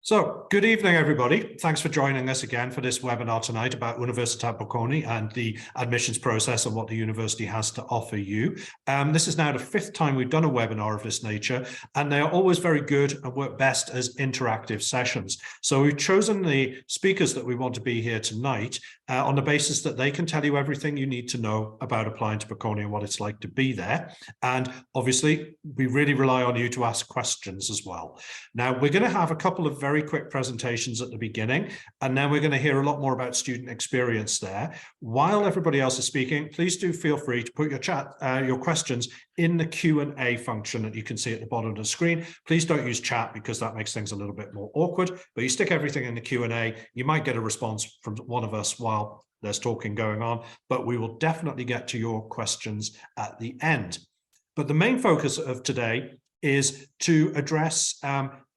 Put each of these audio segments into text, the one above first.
So, good evening, everybody. Thanks for joining us again for this webinar tonight about Universita Bocconi and the admissions process and what the university has to offer you. This is now the fifth time we've done a webinar of this nature, and they are always very good and work best as interactive sessions. So we've chosen the speakers that we want to be here tonight on the basis that they can tell you everything you need to know about applying to Bocconi and what it's like to be there. And obviously, we really rely on you to ask questions as well. Now, we're going to have a couple of very quick presentations at the beginning, and then we're going to hear a lot more about student experience there. While everybody else is speaking, please do feel free to put your questions in the Q&A function that you can see at the bottom of the screen. Please don't use chat because that makes things a little bit more awkward, but you stick everything in the Q&A, you might get a response from one of us while there's talking going on, but we will definitely get to your questions at the end. But the main focus of today is to address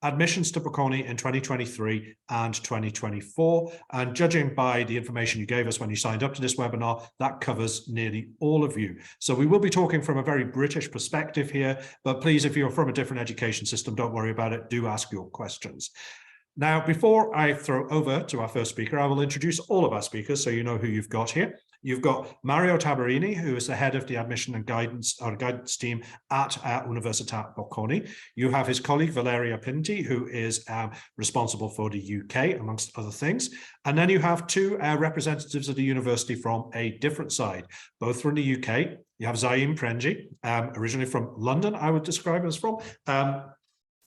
admissions to Bocconi in 2023 and 2024. And judging by the information you gave us when you signed up to this webinar, that covers nearly all of you. So we will be talking from a very British perspective here, but please, if you're from a different education system, don't worry about it. Do ask your questions. Now, before I throw over to our first speaker, I will introduce all of our speakers so you know who you've got here. You've got Mario Tabarini, who is the head of the admission and guidance team at Universita Bocconi. You have his colleague, Valeria Pinti, who is responsible for the UK, amongst other things. And then you have two representatives of the university from a different side, both from the UK. You have Zaiim Premji, originally from London, I would describe as from.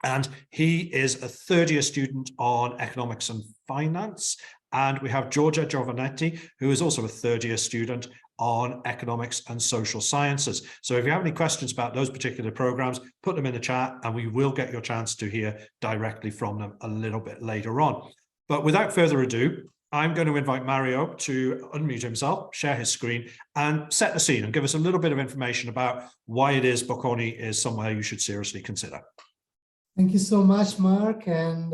And he is a third-year student on economics and finance. And we have Giovannetti, who is also a third-year student on economics and social sciences. So if you have any questions about those particular programs, put them in the chat and we will get your chance to hear directly from them a little bit later on. But without further ado, I'm going to invite Mario to unmute himself, share his screen, and set the scene and give us a little bit of information about why it is Bocconi is somewhere you should seriously consider. Thank you so much, Mark, and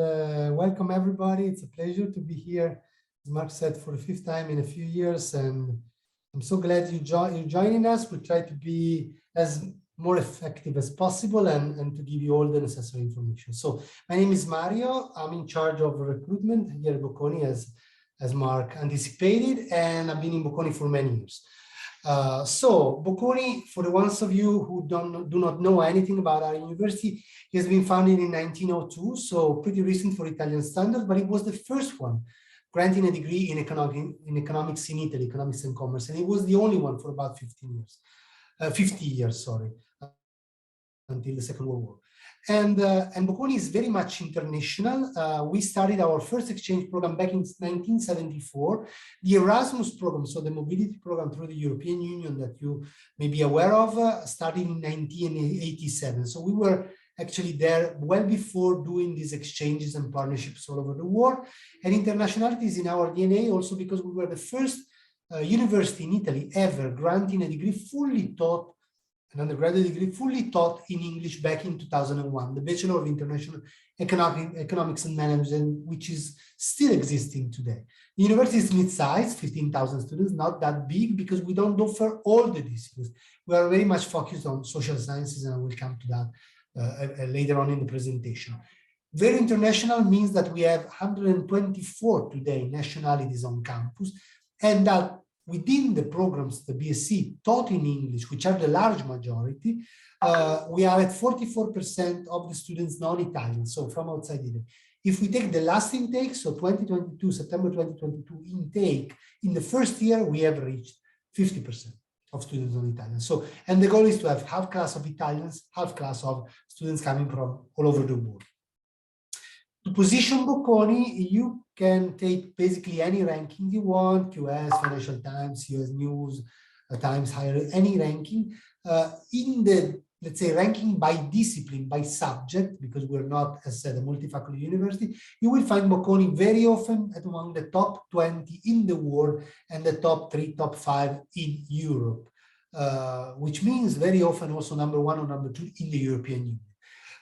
welcome everybody. It's a pleasure to be here, as Mark said, for the fifth time in a few years, and I'm so glad you're joining us. We try to be as more effective as possible and to give you all the necessary information. So my name is Mario. I'm in charge of recruitment here at Bocconi, as Mark anticipated, and I've been in Bocconi for many years. So Bocconi, for the ones of you who do not know anything about our university, it has been founded in 1902, so pretty recent for Italian standards, but it was the first one granting a degree in economics in Italy, economics and commerce, and it was the only one for about 50 years, sorry, until the Second World War. And Bocconi is very much international. We started our first exchange program back in 1974. The Erasmus program, so the mobility program through the European Union that you may be aware of, started in 1987. So we were actually there well before doing these exchanges and partnerships all over the world. And internationality is in our DNA also because we were the first university in Italy ever granting a degree fully taught, an undergraduate degree fully taught in English back in 2001, the Bachelor of International Economics and Management, which is still existing today. The university is mid-sized, 15,000 students, not that big because we don't offer all the disciplines. We are very much focused on social sciences, and I will come to that later on in the presentation. Very international means that we have 124 today nationalities on campus, and that within the programs, the BSc taught in English, which are the large majority, we are at 44% of the students non-Italian, so from outside Italy. If we take the last intake, so 2022, September 2022 intake, in the first year, we have reached 50% of students non-Italian. So, and the goal is to have half class of Italians, half class of students coming from all over the world. To position Bocconi, you can take basically any ranking you want, QS, Financial Times, US News, Times Higher, any ranking. In the, let's say, ranking by discipline, by subject, because we're not, as I said, a multi-faculty university, you will find Bocconi very often at among the top 20 in the world and the top 3, top 5 in Europe, which means very often also number 1 or number 2 in the European Union.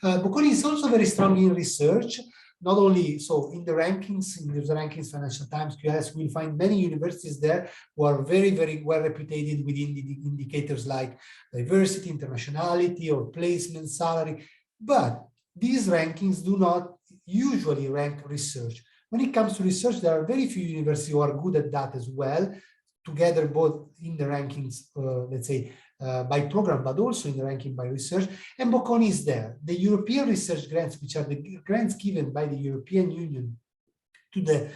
Bocconi is also very strong in research. Not only so in the rankings, Financial Times, QS, we'll find many universities there who are very, very well reputed within the indicators like diversity, internationality, or placement, salary. But these rankings do not usually rank research. When it comes to research, there are very few universities who are good at that as well, together both in the rankings, let's say, by program, but also in the ranking by research. And Bocconi is there. The European research grants, which are the grants given by the European Union to the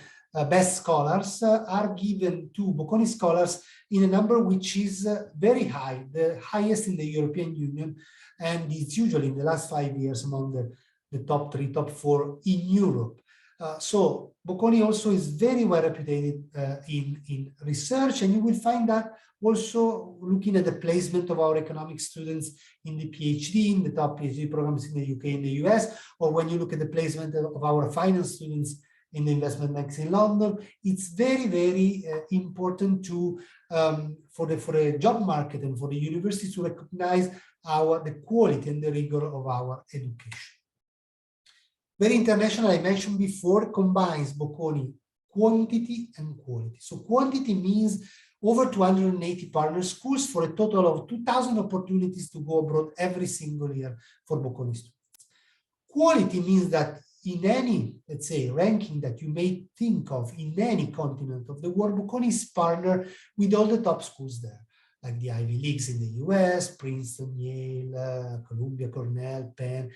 best scholars, are given to Bocconi scholars in a number which is very high, the highest in the European Union, and it's usually in the last 5 years among the top 3, top 4 in Europe. So Bocconi also is very well reputed in research, and you will find that also looking at the placement of our economic students in the PhD, in the top PhD programs in the UK and the US, or when you look at the placement of our finance students in the investment banks in London, it's very, very important to for the job market and for the universities to recognize the quality and the rigor of our education. Very international, I mentioned before, combines Bocconi quantity and quality. So quantity means over 280 partner schools for a total of 2,000 opportunities to go abroad every single year for Bocconi students. Quality means that in any, let's say, ranking that you may think of in any continent of the world, Bocconi is partner with all the top schools there, like the Ivy Leagues in the US, Princeton, Yale, Columbia, Cornell, Penn,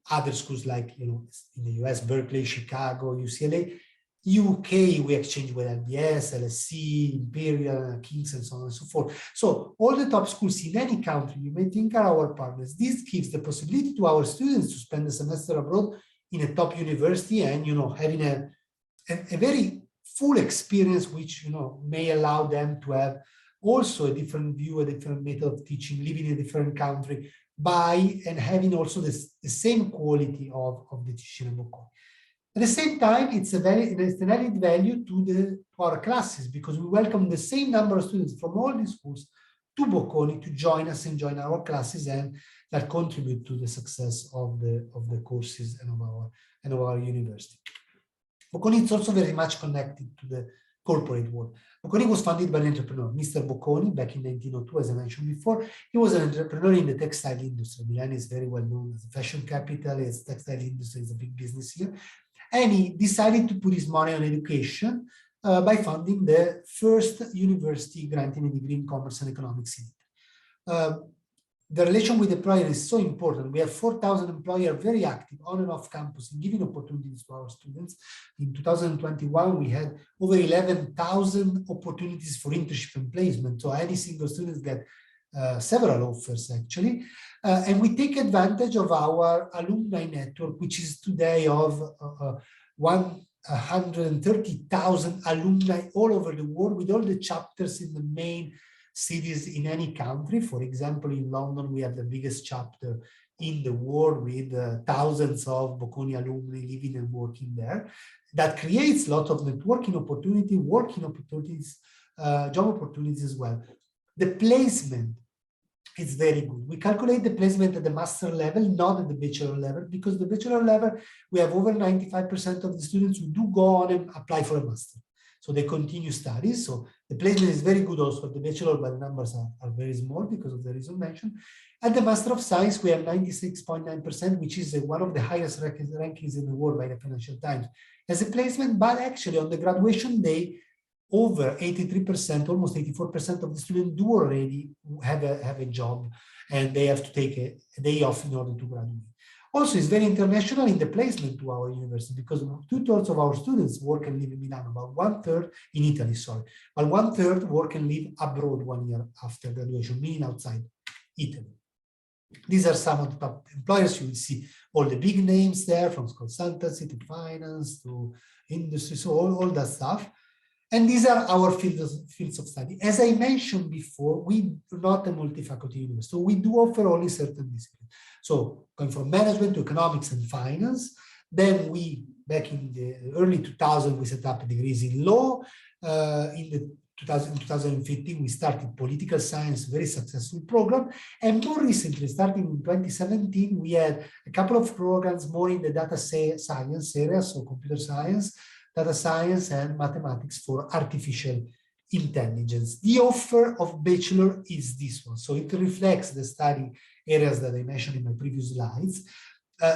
other schools like, you know, in the US, Berkeley, Chicago, UCLA. UK, we exchange with LBS, LSE, Imperial, King's, and so on and so forth. So all the top schools in any country you may think are our partners. This gives the possibility to our students to spend a semester abroad in a top university and, you know, having a very full experience, which, you know, may allow them to have also a different view, a different method of teaching, living in a different country, and having also the same quality of the teaching in Bocconi. At the same time, it's an added value to our classes, because we welcome the same number of students from all these schools to Bocconi to join us and join our classes, and that contribute to the success of the courses and of our university. Bocconi is also very much connected to the corporate world. Bocconi was founded by an entrepreneur, Mr. Bocconi, back in 1902, as I mentioned before. He was an entrepreneur in the textile industry. Milan is very well known as a fashion capital. Its textile industry is a big business here. And he decided to put his money on education by founding the first university granting a degree in commerce and economics in Italy. The relation with the employer is so important. We have 4,000 employers very active on and off campus in giving opportunities to our students. In 2021, we had over 11,000 opportunities for internship and placement. So any single student get several offers actually. And we take advantage of our alumni network, which is today of 130,000 alumni all over the world, with all the chapters in the main cities in any country. For example, in London, we have the biggest chapter in the world with thousands of Bocconi alumni living and working there. That creates lots of networking opportunity, working opportunities, job opportunities as well. The placement is very good. We calculate the placement at the master level, not at the bachelor level, because the bachelor level, we have over 95% of the students who do go on and apply for a master. So they continue studies. So the placement is very good also at the bachelor, but the numbers are very small because of the reason mentioned. At the Master of Science, we have 96.9%, which is one of the highest rankings in the world by the Financial Times as a placement. But actually on the graduation day, over 83%, almost 84% of the students do already have a job, and they have to take a day off in order to graduate. Also, it's very international in the placement to our university, because 2/3 of our students work and live in Milan, about 1/3 in Italy, sorry, but 1/3 work and live abroad 1 year after graduation, meaning outside Italy. These are some of the top employers. You will see all the big names there, from consultancy to finance to industry, so all that stuff. And these are our fields of study. As I mentioned before, we are not a multi-faculty university, so we do offer only certain disciplines. So going from management to economics and finance. Then back in the early 2000s, we set up degrees in law. In 2015, we started political science, very successful program. And more recently, starting in 2017, we had a couple of programs more in the data science area, so computer science, data science, and mathematics for artificial intelligence. The offer of bachelor is this one. So it reflects the study areas that I mentioned in my previous slides.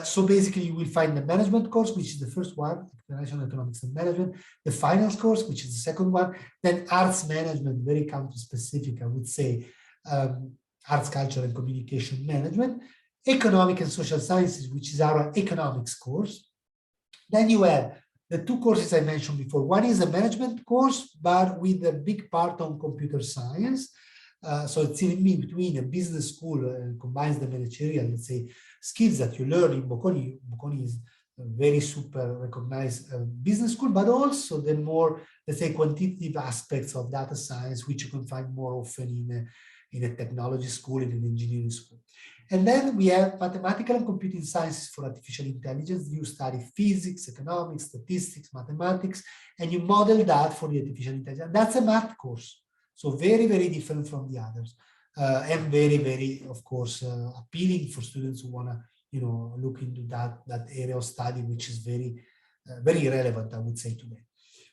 So basically, you will find the management course, which is the first one, international economics and management, the finance course, which is the second one, then arts management, very country specific, I would say, arts, culture, and communication management, economic and social sciences, which is our economics course. Then you have the two courses I mentioned before. One is a management course, but with a big part on computer science. So it's in between a business school combines the managerial, let's say, skills that you learn in Bocconi. Bocconi is a very super recognized business school, but also the more, let's say, quantitative aspects of data science, which you can find more often in a technology school, in an engineering school. And then we have mathematical and computing sciences for artificial intelligence. You study physics, economics, statistics, mathematics, and you model that for the artificial intelligence. That's a math course. So very, very different from the others, and very, very, of course, appealing for students who want to, look into that area of study, which is very, very relevant, I would say, today.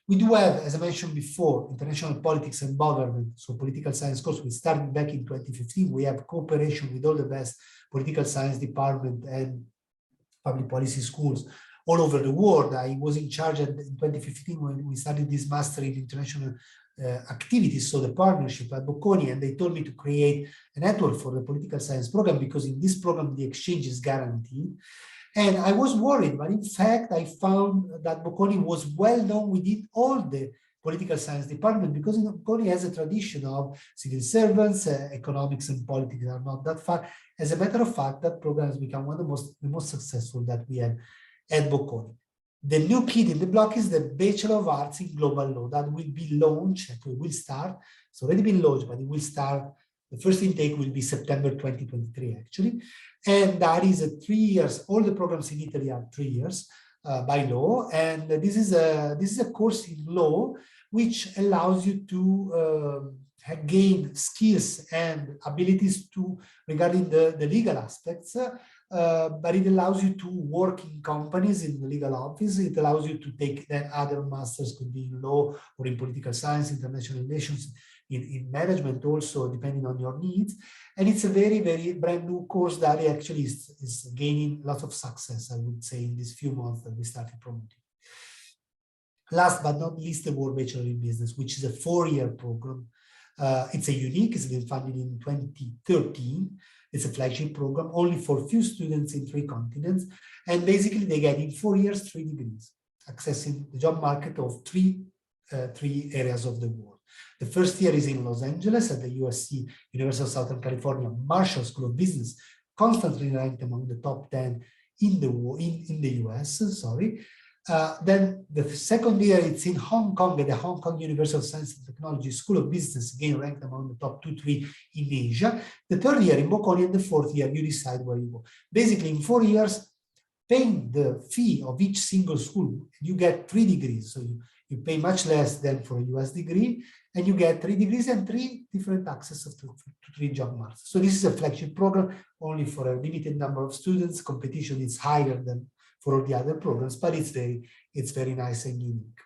We do have, as I mentioned before, international politics and government, so political science course. We started back in 2015. We have cooperation with all the best political science department and public policy schools all over the world. I was in charge in 2015 when we started this master in international activities, so the partnership at Bocconi, and they told me to create a network for the political science program because in this program the exchange is guaranteed. And I was worried, but in fact I found that Bocconi was well known within all the political science department because Bocconi has a tradition of civil servants, economics and politics are not that far. As a matter of fact, that program has become one of the most successful that we have at Bocconi. The new kid in the block is the Bachelor of Arts in Global Law that will be launched, it will start, it's already been launched, but it will start, the first intake will be September 2023 actually. And that is a 3 years, all the programs in Italy are 3 years by law. And this is a course in law which allows you to gain skills and abilities regarding the legal aspects. But it allows you to work in companies in the legal office. It allows you to take then other masters, could be in law or in political science, international relations, in management also, depending on your needs. And it's a very, very brand new course that actually is gaining lots of success, I would say, in these few months that we started promoting. Last but not least, the World Bachelor in Business, which is a 4-year program. It's it's been funded in 2013. It's a flagship program only for few students in 3 continents. And basically they get in 4 years, 3 degrees, accessing the job market of three areas of the world. The first year is in Los Angeles at the USC, University of Southern California, Marshall School of Business, constantly ranked among the top 10 in the US, sorry. Then the second year, it's in Hong Kong at the Hong Kong University of Science and Technology School of Business, again ranked among the top 2-3 in Asia. The third year in Bocconi, and the fourth year, you decide where you go. Basically, in 4 years, paying the fee of each single school, you get 3 degrees. So you pay much less than for a US degree, and you get 3 degrees and 3 different accesses to 3 job markets. So this is a flagship program only for a limited number of students. Competition is higher than for all the other programs, but it's very nice and unique.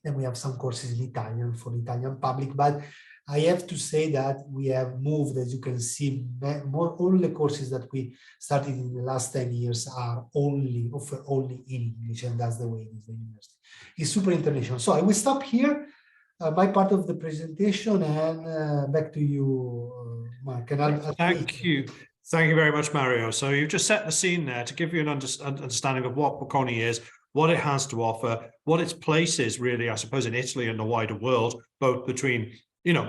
Then we have some courses in Italian for the Italian public, but I have to say that we have moved, as you can see, all the courses that we started in the last 10 years are offer only in English, and that's the way it is the university. It's super international. So I will stop here, my part of the presentation, and back to you, Mark. And Thank you. Thank you very much, Mario. So you've just set the scene there to give you an understanding of what Bocconi is, what it has to offer, what its place is really, I suppose, in Italy and the wider world, both between,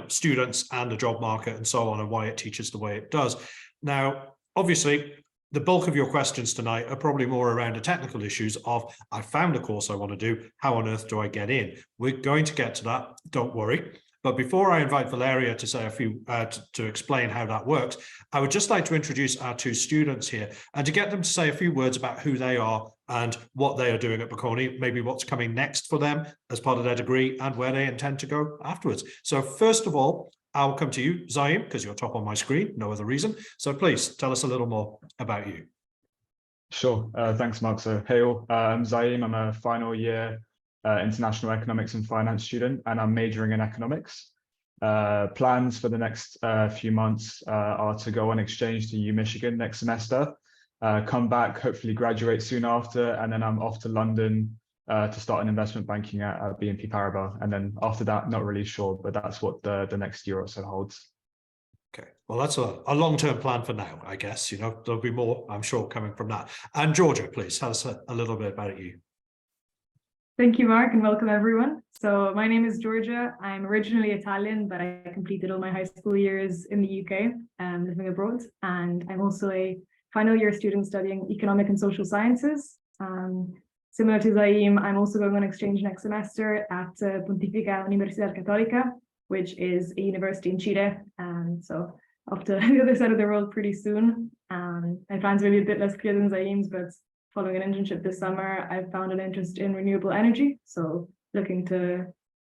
students and the job market and so on, and why it teaches the way it does. Now, obviously, the bulk of your questions tonight are probably more around the technical issues of, I found a course I want to do, how on earth do I get in? We're going to get to that, don't worry. But before I invite Valeria to say a few, to explain how that works, I would just like to introduce our 2 students here and to get them to say a few words about who they are and what they are doing at Bocconi, maybe what's coming next for them as part of their degree and where they intend to go afterwards. So first of all, I'll come to you, Zaiim, because you're top on my screen, no other reason. So please tell us a little more about you. Sure, thanks, Mark. So hey all, I'm Zaiim, I'm a final year international economics and finance student, and I'm majoring in economics. Plans for the next few months are to go on exchange to UMichigan next semester come back, hopefully graduate soon after, and then I'm off to London to start an investment banking at BNP Paribas. And then after that, not really sure, but that's what the next year or so holds. Okay, well, that's a long-term plan for now, I guess. You know, there'll be more, I'm sure, coming from that. And Georgia, please tell us a little bit about you. Thank you, Mark, and welcome everyone. So my name is Georgia. I'm originally Italian, but I completed all my high school years in the UK, living abroad. And I'm also a final year student studying economic and social sciences. Similar to Zaiim, I'm also going on exchange next semester at Pontificia Universidad Católica, which is a university in Chile. So off to the other side of the world pretty soon. My plans may be a bit less clear than Zaiim's, but following an internship this summer, I've found an interest in renewable energy. So looking to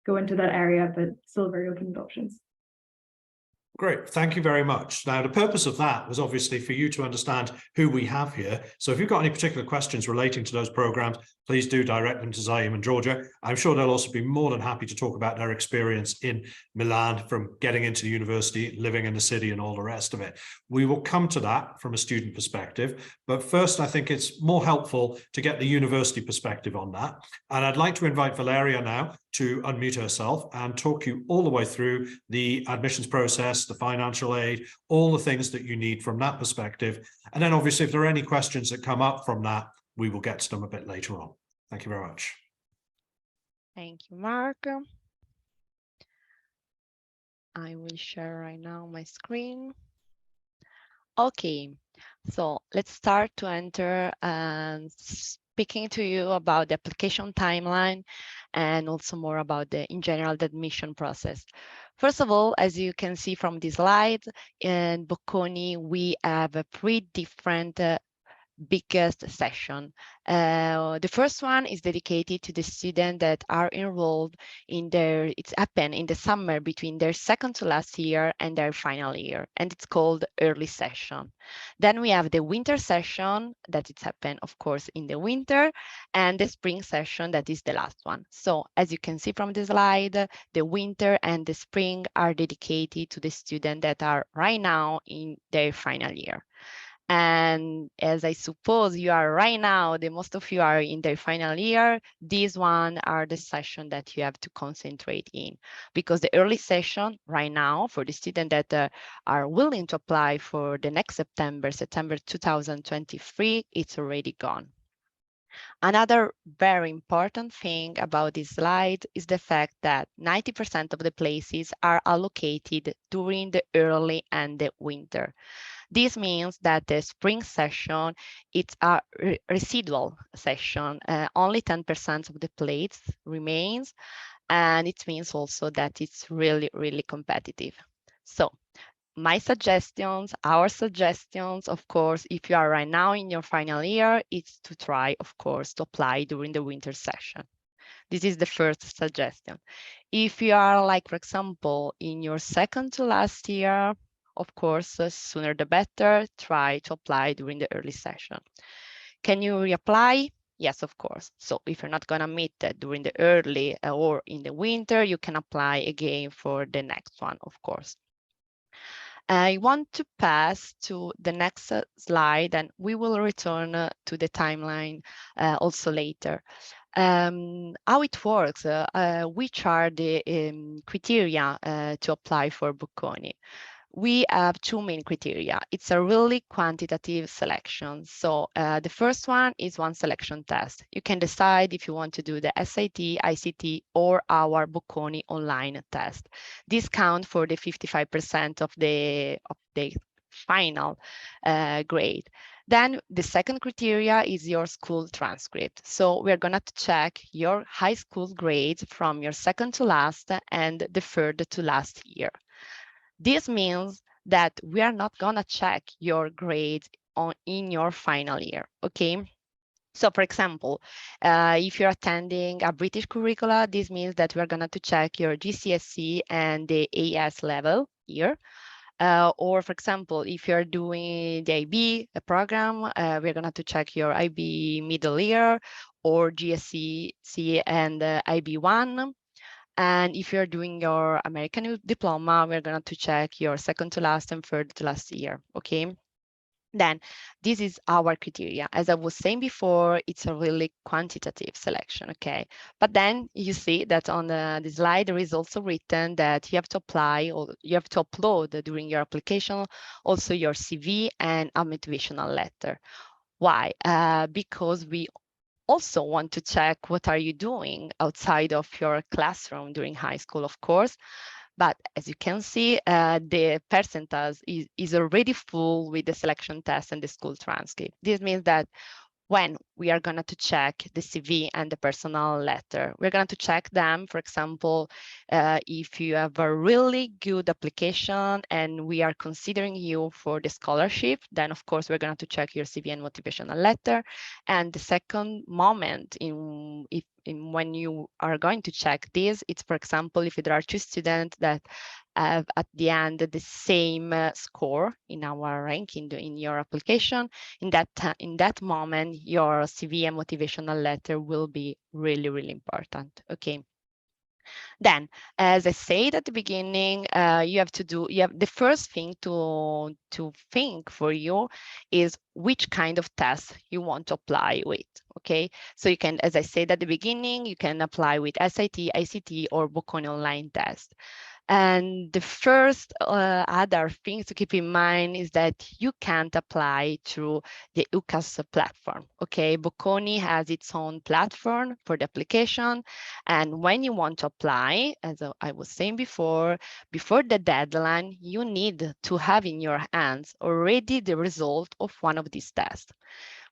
go into that area, but still very open to options. Great, thank you very much. Now, the purpose of that was obviously for you to understand who we have here. So if you've got any particular questions relating to those programs, please do direct them to Zaiim and Georgia. I'm sure they'll also be more than happy to talk about their experience in Milan, from getting into the university, living in the city, and all the rest of it. We will come to that from a student perspective, but first I think it's more helpful to get the university perspective on that. And I'd like to invite Valeria now to unmute herself and talk you all the way through the admissions process, the financial aid, all the things that you need from that perspective. And then obviously, if there are any questions that come up from that, we will get to them a bit later on. Thank you very much. Thank you, Mark. I will share right now my screen. Okay, so let's start to enter and speaking to you about the application timeline and also more about in general, the admission process. First of all, as you can see from this slide, in Bocconi, we have 3 different biggest session. The first one is dedicated to the students that are enrolled in it's happened in the summer between their second to last year and their final year, and it's called early session. Then we have the winter session that it's happened, of course, in the winter, and the spring session that is the last one. So as you can see from the slide, the winter and the spring are dedicated to the students that are right now in their final year. And as I suppose you are right now, most of you are in their final year, these one are the session that you have to concentrate in, because the early session right now for the students that are willing to apply for the next September 2023, it's already gone. Another very important thing about this slide is the fact that 90% of the places are allocated during the early and the winter. This means that the spring session, it's a residual session. Only 10% of the places remains, and it means also that it's really, really competitive. So my suggestions, our suggestions, of course, if you are right now in your final year, is to try, of course, to apply during the winter session. This is the first suggestion. If you are, like, for example, in your second to last year, of course, sooner the better, try to apply during the early session. Can you reapply? Yes, of course. So if you're not going to meet during the early or in the winter, you can apply again for the next one, of course. I want to pass to the next slide, and we will return to the timeline also later. How it works, which are the criteria to apply for Bocconi. We have 2 main criteria. It's a really quantitative selection. So the first one is one selection test. You can decide if you want to do the SAT, ICT, or our Bocconi online test. This counts for the 55% of the final grade. Then the second criteria is your school transcript. So we're going to check your high school grades from your second to last and the third to last year. This means that we are not going to check your grades in your final year, okay? So for example, if you're attending a British curricula, this means that we're going to check your GCSE and the AS level here. Or for example, if you're doing the IB program, we're going to check your IB middle year or GCSE and IB1. And if you're doing your American diploma, we're going to check your second to last and third to last year, okay? Then this is our criteria. As I was saying before, it's a really quantitative selection, okay? But then you see that on the slide, there is also written that you have to apply or you have to upload during your application also your CV and a motivational letter. Why? Because we also want to check what are you doing outside of your classroom during high school, of course. But as you can see, the percentage is already full with the selection test and the school transcript. This means that when we are going to check the CV and the personal letter, we're going to check them, for example, if you have a really good application and we are considering you for the scholarship, then of course we're going to check your CV and motivational letter. And the second moment when you are going to check this, it's, for example, if there are two students that have at the end the same score in our ranking in your application, in that moment, your CV and motivational letter will be really, really important. Okay. Then, as I said at the beginning, you have the first thing to think for you is which kind of test you want to apply with. Okay, so you can, as I said at the beginning, you can apply with SAT, ICT, or Bocconi online test. And the first other thing to keep in mind is that you can't apply through the UCAS platform. Okay, Bocconi has its own platform for the application. And when you want to apply, as I was saying before the deadline, you need to have in your hands already the result of one of these tests.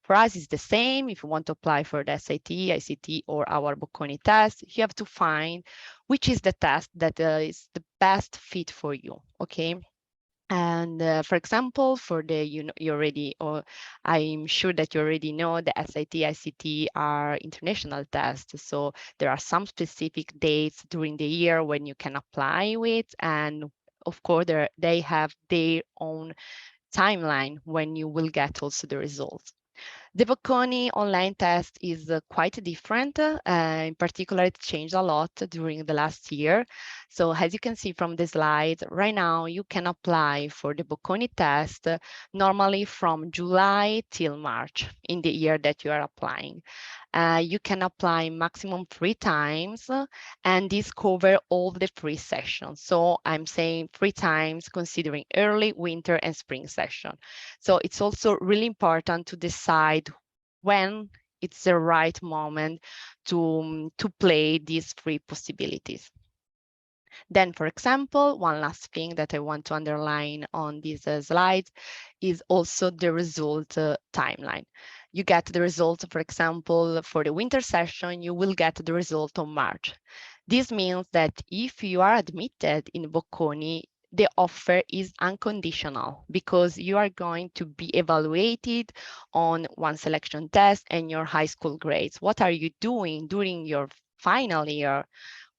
For us, it's the same. If you want to apply for the SAT, ICT, or our Bocconi test, you have to find which is the test that is the best fit for you, okay? And for example, for the, I'm sure that you already know the SAT, ICT are international tests. So there are some specific dates during the year when you can apply with, and of course, they have their own timeline when you will get also the results. The Bocconi online test is quite different. In particular, it changed a lot during the last year. So as you can see from the slide, right now you can apply for the Bocconi test normally from July till March in the year that you are applying. You can apply maximum 3 times, and this covers all the 3 sessions. So I'm saying 3 times considering early, winter, and spring session. So it's also really important to decide when it's the right moment to play these 3 possibilities. Then, for example, one last thing that I want to underline on this slide is also the result timeline. You get the result, for example, for the winter session, you will get the result on March. This means that if you are admitted in Bocconi, the offer is unconditional because you are going to be evaluated on one selection test and your high school grades. What are you doing during your final year?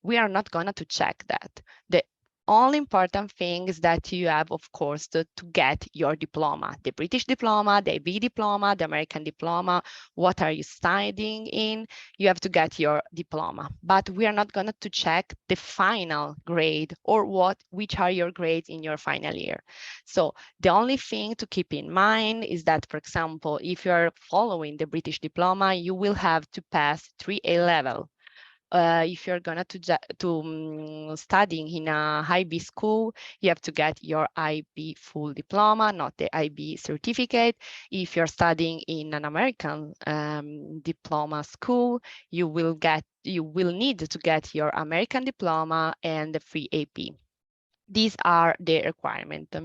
We are not going to check that. The only important thing is that you have, of course, to get your diploma, the British diploma, the IB diploma, the American diploma. What are you studying in? You have to get your diploma, but we are not going to check the final grade or which are your grades in your final year. So the only thing to keep in mind is that, for example, if you are following the British diploma, you will have to pass 3 A-level. If you're gonna studying in a IB school, you have to get your IB full diploma, not the IB certificate. If you're studying in an American diploma school, you will need to get your American diploma and the free AP. These are the requirements.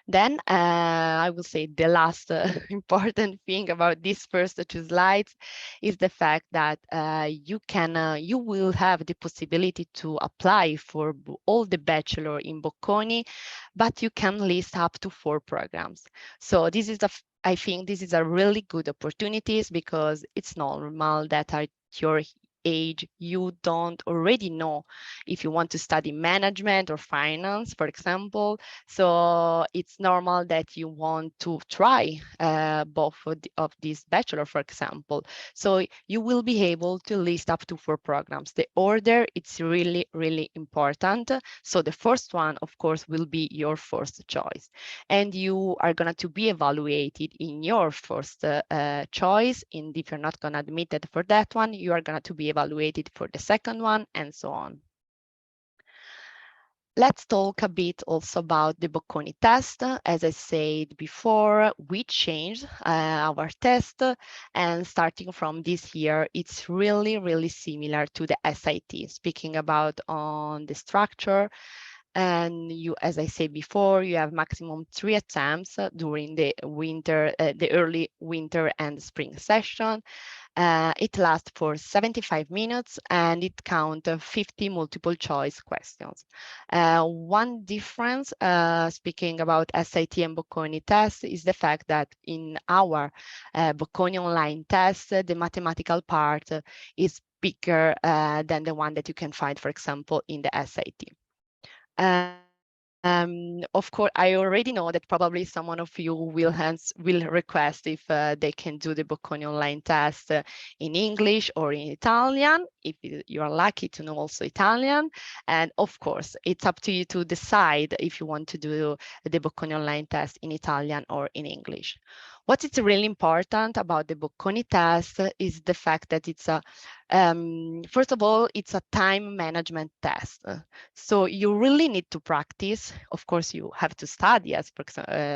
Then I will say the last important thing about these first 2 slides is the fact that you will have the possibility to apply for all the bachelor in Bocconi, but you can list up to 4 programs. So this is I think this is a really good opportunities because it's normal that your age you don't already know if you want to study management or finance, for example. So it's normal that you want to try both of these bachelor, for example. So you will be able to list up to 4 programs. The order, it's really, really important. So the first one, of course, will be your first choice. And you are going to be evaluated in your first choice. And if you're not going to admit it for that one, you are going to be evaluated for the second one, and so on. Let's talk a bit also about the Bocconi test. As I said before, we changed our test, and starting from this year, it's really, really similar to the SAT. Speaking about on the structure, and you, as I said before, you have maximum 3 attempts during the winter, the early winter and spring session. It lasts for 75 minutes and it counts 50 multiple choice questions. One difference, speaking about SAT and Bocconi test, is the fact that in our Bocconi online test, the mathematical part is bigger than the one that you can find, for example, in the SAT. Of course, I already know that probably someone of you will request if they can do the Bocconi online test in English or in Italian, if you are lucky to know also Italian. And of course, it's up to you to decide if you want to do the Bocconi online test in Italian or in English. What is really important about the Bocconi test is the fact that it's a, first of all, it's a time management test. So you really need to practice. Of course, you have to study as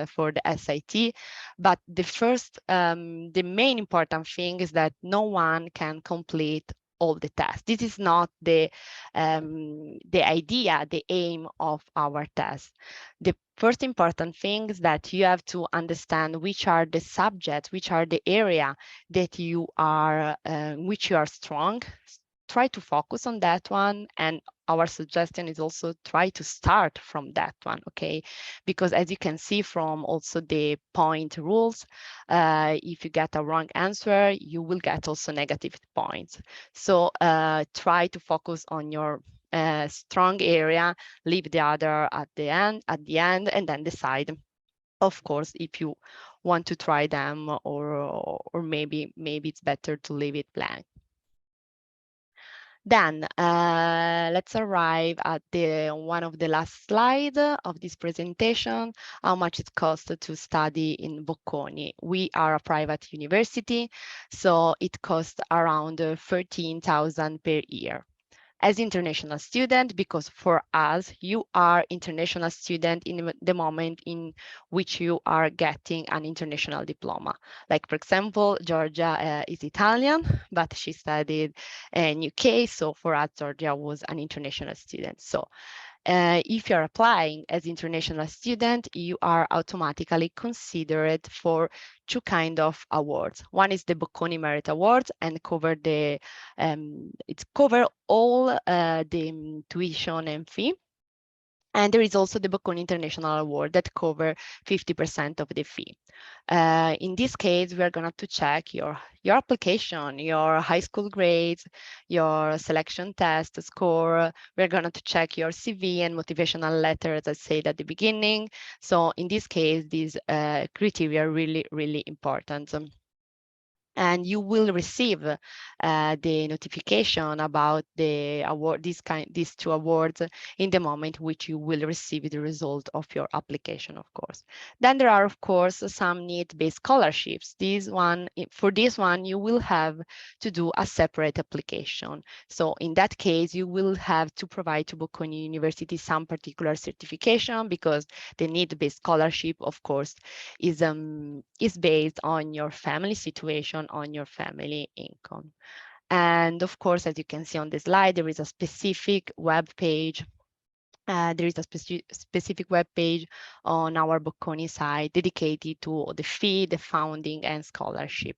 for the SAT, but the main important thing is that no one can complete all the tests. This is not the idea, the aim of our test. The first important thing is that you have to understand which are the subjects, which are the area that you are, which you are strong. Try to focus on that one, and our suggestion is also try to start from that one, okay? Because as you can see from also the point rules, if you get a wrong answer, you will get also negative points. So try to focus on your strong area, leave the other at the end, and then decide, of course, if you want to try them or maybe it's better to leave it blank. Then let's arrive at one of the last slides of this presentation, how much it costs to study in Bocconi. We are a private university, so it costs around 13,000 per year. As international student, because for us, you are international student in the moment in which you are getting an international diploma. Like, for example, Georgia is Italian, but she studied in UK. So for us, Georgia was an international student. So if you're applying as international student, you are automatically considered for 2 kinds of awards. One is the Bocconi Merit Award, and cover the it's cover all the tuition and fee. And there is also the Bocconi International Award that cover 50% of the fee. In this case, we are going to check your application, your high school grades, your selection test score. We're going to check your CV and motivational letter, as I said at the beginning. So in this case, these criteria are really, really important. And you will receive the notification about the award, these 2 awards, in the moment which you will receive the result of your application, of course. Then there are, of course, some need-based scholarships. For this one, you will have to do a separate application. So in that case, you will have to provide to Bocconi University some particular certification, because the need-based scholarship, of course, is based on your family situation, on your family income. And of course, as you can see on the slide, there is a specific web page. There is a specific web page on our Bocconi site dedicated to the fee, the funding, and scholarship.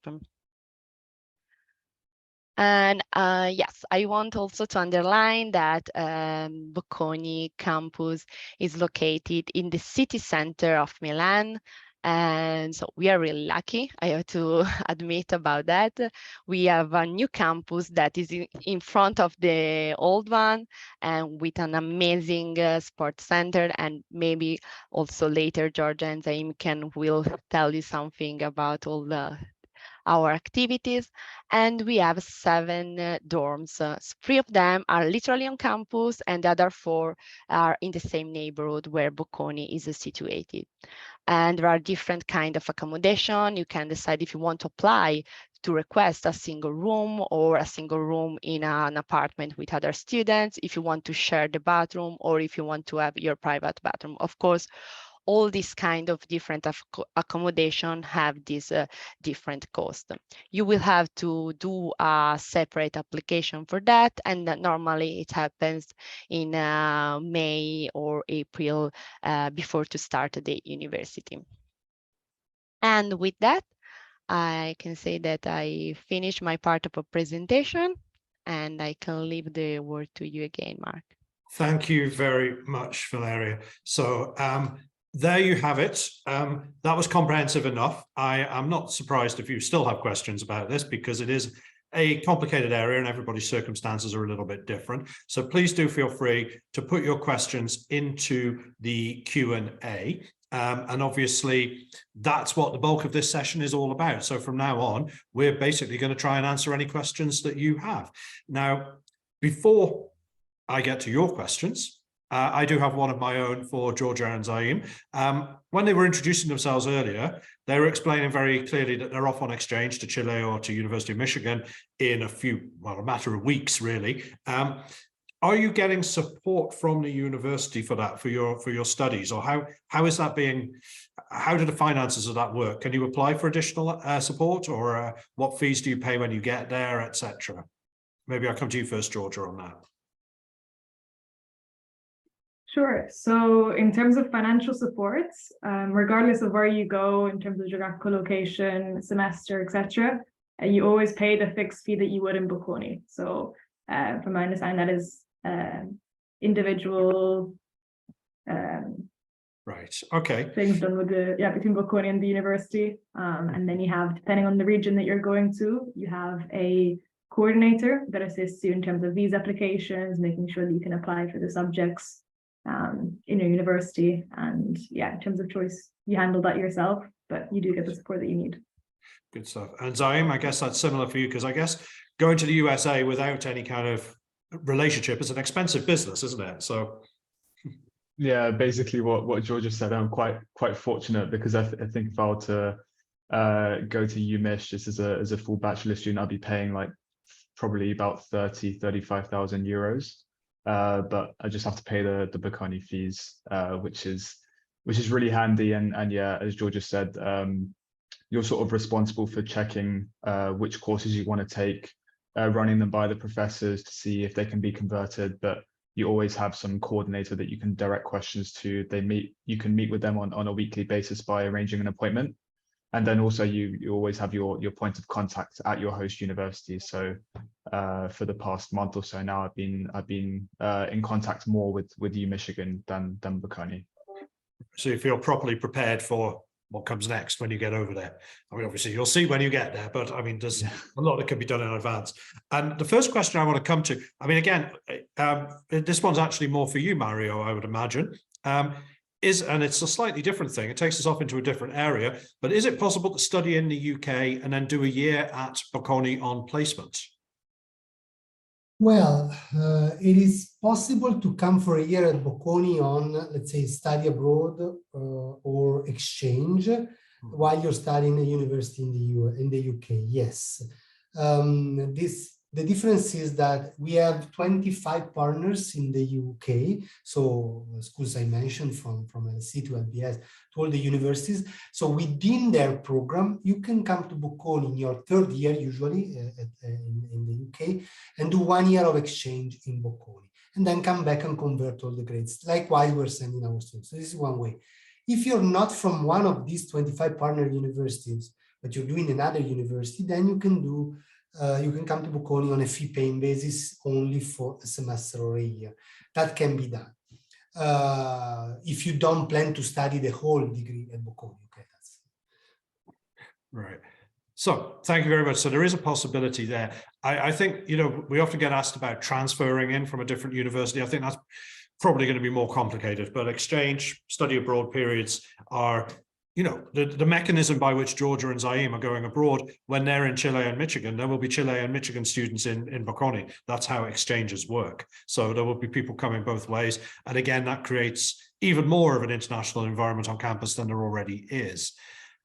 And yes, I want also to underline that Bocconi campus is located in the city center of Milan. And so we are really lucky, I have to admit about that. We have a new campus that is in front of the old one, and with an amazing sports center. And maybe also later Georgia and Zaiim will tell you something about all our activities. And we have 7 dorms. 3 of them are literally on campus, and the other 4 are in the same neighborhood where Bocconi is situated. And there are different kind of accommodation. You can decide if you want to apply to request a single room or a single room in an apartment with other students, if you want to share the bathroom, or if you want to have your private bathroom. Of course, all these kind of different accommodation have this different cost. You will have to do a separate application for that, and normally it happens in May or April before to start the university. And with that, I can say that I finished my part of a presentation, and I can leave the word to you again, Mark. Thank you very much, Valeria. So there you have it. That was comprehensive enough. I am not surprised if you still have questions about this, because it is a complicated area and everybody's circumstances are a little bit different. So please do feel free to put your questions into the Q&A. And obviously, that's what the bulk of this session is all about. So from now on, we're basically going to try and answer any questions that you have. Now, before I get to your questions, I do have one of my own for Georgia and Zaiim. When they were introducing themselves earlier, they were explaining very clearly that they're off on exchange to Chile or to University of Michigan in a matter of weeks, really. Are you getting support from the university for that, for your studies, or how is that being? How do the finances of that work? Can you apply for additional support, or what fees do you pay when you get there, etc.? Maybe I'll come to you first, Georgia, on that. Sure. So in terms of financial supports, regardless of where you go in terms of geographical location, semester, etc., you always pay the fixed fee that you would in Bocconi. So from my understanding, that is individual right. Okay. things done with between Bocconi and the university. And then you have, depending on the region that you're going to, you have a coordinator that assists you in terms of visa applications, making sure that you can apply for the subjects in your university. And yeah, in terms of choice, you handle that yourself, but you do get the support that you need. Good stuff. And Zaiim, I guess that's similar for you, because I guess going to the USA without any kind of relationship is an expensive business, isn't it? So yeah, basically what Georgia said, I'm quite fortunate, because I think if I were to go to UMich just as a full bachelor student, I'd be paying like probably about 35,000 euros. But I just have to pay the Bocconi fees, which is really handy. And yeah, as Georgia said, you're sort of responsible for checking which courses you want to take, running them by the professors to see if they can be converted. But you always have some coordinator that you can direct questions to. You can meet with them on a weekly basis by arranging an appointment. And then also you always have your point of contact at your host university. So for the past month or so now, I've been in contact more with UMichigan than Bocconi. So you feel properly prepared for what comes next when you get over there. I mean, obviously you'll see when you get there, but I mean, there's a lot that can be done in advance. And the first question I want to come to, I mean, again, this one's actually more for you, Mario, I would imagine. And it's a slightly different thing. It takes us off into a different area, but is it possible to study in the UK and then do a year at Bocconi on placement? Well, it is possible to come for a year at Bocconi on, let's say, study abroad or exchange while you're studying at university in the UK. Yes. The difference is that we have 25 partners in the UK. So schools I mentioned from LSE to LBS to all the universities. So within their program, you can come to Bocconi in your third year, usually in the UK, and do 1 year of exchange in Bocconi, and then come back and convert all the grades. Likewise, we're sending our students. So this is one way. If you're not from one of these 25 partner universities, but you're doing another university, then you can do you can come to Bocconi on a fee-paying basis only for a semester or a year. That can be done. If you don't plan to study the whole degree at Bocconi, okay, Right. So thank you very much. So there is a possibility there. I think, you know, we often get asked about transferring in from a different university. I think that's probably going to be more complicated, but exchange, study abroad periods are, you know, the mechanism by which Georgia and Zaiim are going abroad. When they're in Chile and Michigan, there will be Chile and Michigan students in Bocconi. That's how exchanges work. So there will be people coming both ways. And again, that creates even more of an international environment on campus than there already is.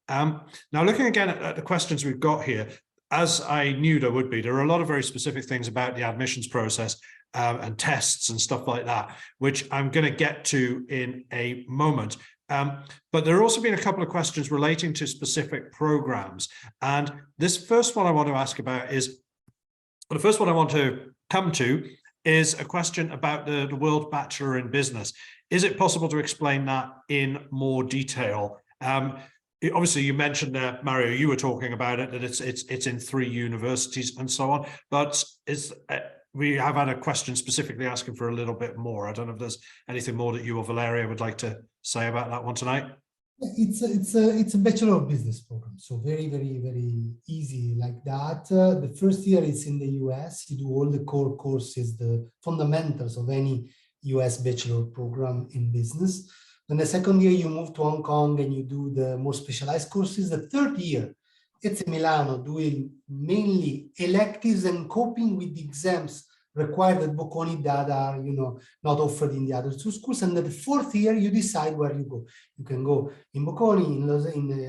Now, looking again at the questions we've got here, as I knew there would be, there are a lot of very specific things about the admissions process and tests and stuff like that, which I'm going to get to in a moment. But there have also been a couple of questions relating to specific programs. And this first one I want to ask about is, well, the first one I want to come to is a question about the World Bachelor in Business. Is it possible to explain that in more detail? Obviously, you mentioned that, Mario, you were talking about it, that it's in 3 universities and so on, but we have had a question specifically asking for a little bit more. I don't know if there's anything more that you or Valeria would like to say about that one tonight. It's a Bachelor of Business program, so very, very, very easy like that. The first year it's in the US. You do all the core courses, the fundamentals of any US Bachelor program in business. Then the second year you move to Hong Kong and you do the more specialized courses. The third year, it's in Milano, doing mainly electives and coping with the exams required at Bocconi that are, you know, not offered in the other 2 schools. And then the fourth year, you decide where you go. You can go in Bocconi,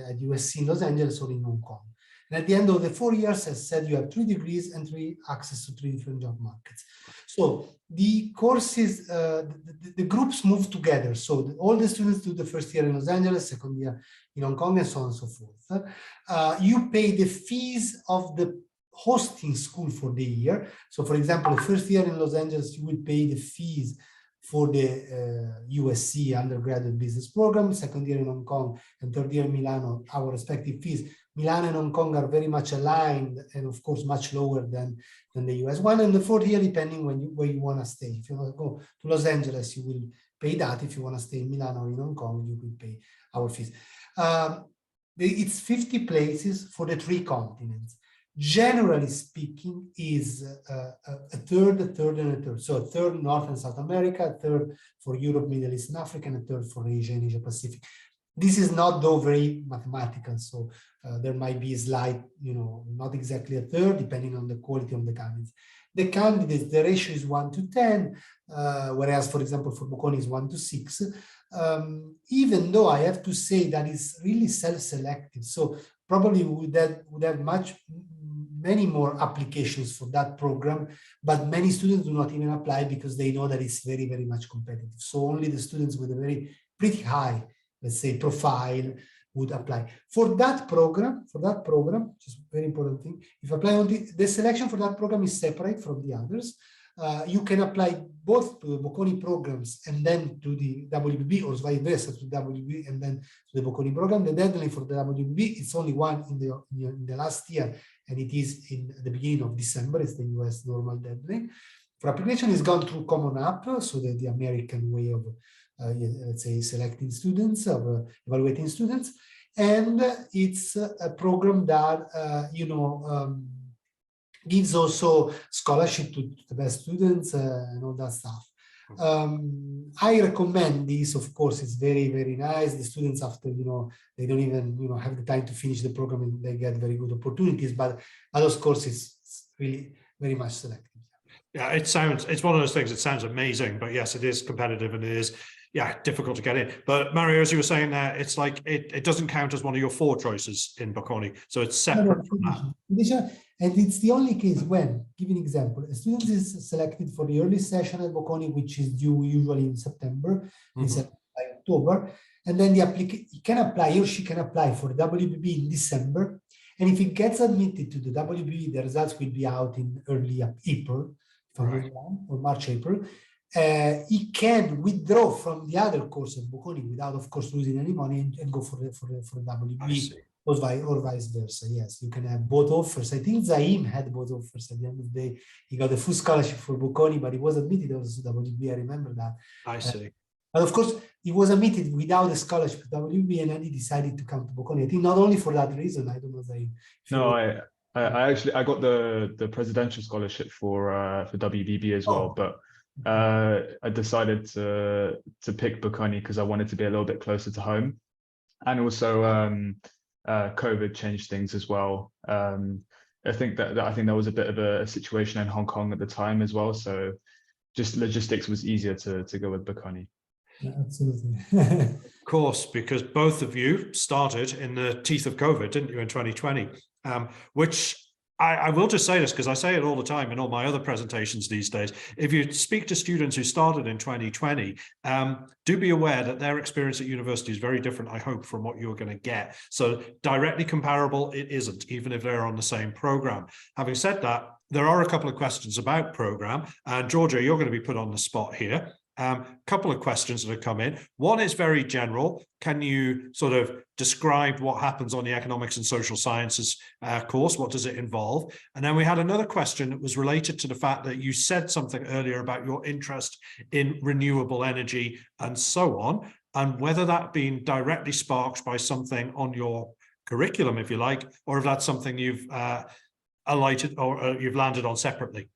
at USC in Los Angeles, or in Hong Kong. And at the end of the 4 years, as said, you have 3 degrees and access to 3 different job markets. So the courses, the groups move together. So all the students do the first year in Los Angeles, second year in Hong Kong, and so on and so forth. You pay the fees of the hosting school for the year. So for example, the first year in Los Angeles, you will pay the fees for the USC undergraduate business program, second year in Hong Kong, and third year in Milano, our respective fees. Milan and Hong Kong are very much aligned, and of course much lower than the US one. And the fourth year, depending where you want to stay. If you want to go to Los Angeles, you will pay that. If you want to stay in Milan or in Hong Kong, you will pay our fees. It's 50 places for the 3 continents. Generally speaking, is a third, and a third. So a third North and South America, a third for Europe, Middle East, and Africa, and a third for Asia and Asia Pacific. This is not, though, very mathematical. So there might be a slight, you know, not exactly a third, depending on the quality of the candidates. The candidates, the ratio is 1 to 10, whereas, for example, for Bocconi is 1 to 6. Even though I have to say that it's really self-selected. So probably would have many more applications for that program, but many students do not even apply because they know that it's very, very much competitive. So only the students with a pretty high, let's say, profile would apply. For that program, which is a very important thing, if you apply on the selection for that program is separate from the others. You can apply both to the Bocconi programs and then to the WBB, or vice versa, to the WBB and then to the Bocconi program. The deadline for the WBB is only one in the last year, and it is in the beginning of December. It's the US normal deadline. For application, it's gone through Common App, so the American way of, let's say, selecting students, of evaluating students. And it's a program that, gives also scholarship to the best students and all that stuff. I recommend this. Of course, it's very, very nice. The students, after, they don't even, have the time to finish the program, and they get very good opportunities, but those courses really very much selective. Yeah, it's one of those things. It sounds amazing, but yes, it is competitive, and it is, difficult to get in. But Mario, as you were saying there, it's like it doesn't count as one of your 4 choices in Bocconi, so it's separate from that. And it's the only case when, give an example, a student is selected for the early session at Bocconi, which is due usually in September, by October, and then he can apply, he or she can apply for the WBB in December, and if he gets admitted to the WBB, the results will be out in early April, or March, April. He can withdraw from the other course at Bocconi without, of course, losing any money, and go for the WBB. Or vice versa. Yes, you can have both offers. I think Zaiim had both offers at the end of the day. He got a full scholarship for Bocconi, but he was admitted also to WBB. I remember that. I see. But of course, he was admitted without a scholarship to WB, and then he decided to come to Bocconi. I think not only for that reason. I don't know, Zaiim. No, I actually got the presidential scholarship for WBB as well, but I decided to pick Bocconi because I wanted to be a little bit closer to home, and also COVID changed things as well. I think that was a bit of a situation in Hong Kong at the time as well, so just logistics was easier to go with Bocconi. Yeah, absolutely. Of course, because both of you started in the teeth of COVID, didn't you, in 2020? Which I will just say this because I say it all the time in all my other presentations these days. If you speak to students who started in 2020, do be aware that their experience at university is very different, I hope, from what you're going to get. So directly comparable, it isn't, even if they're on the same program. Having said that, there are a couple of questions about program, and Georgia, you're going to be put on the spot here. Couple of questions that have come in. One is very general. Can you sort of describe what happens on the economics and social sciences course? What does it involve? And then we had another question that was related to the fact that you said something earlier about your interest in renewable energy and so on, and whether that been directly sparked by something on your curriculum, if you like, or if that's something you've alighted or you've landed on separately.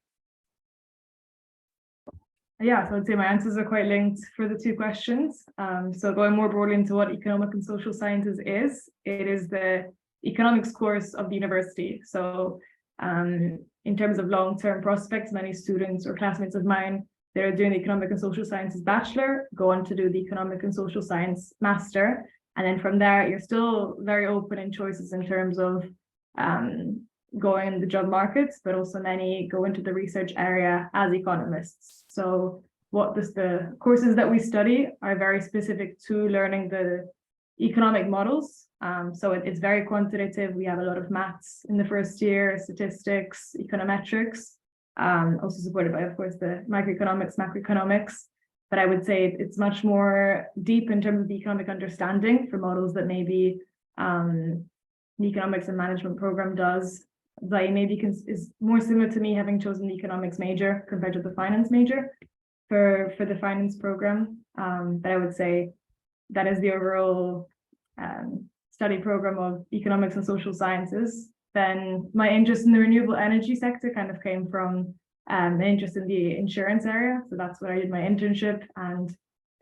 Yeah, so I'd say my answers are quite linked for the two questions. So going more broadly into what economic and social sciences is, it is the economics course of the university. So in terms of long-term prospects, many students or classmates of mine, they're doing the economic and social sciences bachelor, go on to do the economic and social science master. And then from there, you're still very open in choices in terms of going in the job markets, but also many go into the research area as economists. So the courses that we study are very specific to learning the economic models. So it's very quantitative. We have a lot of maths in the first year, statistics, econometrics, also supported by, of course, the microeconomics, macroeconomics. But I would say it's much more deep in terms of the economic understanding for models that maybe the economics and management program does. Zaiim maybe is more similar to me, having chosen the economics major compared to the finance major for the finance program. But I would say that is the overall study program of economics and social sciences. Then my interest in the renewable energy sector kind of came from an interest in the insurance area. So that's where I did my internship, and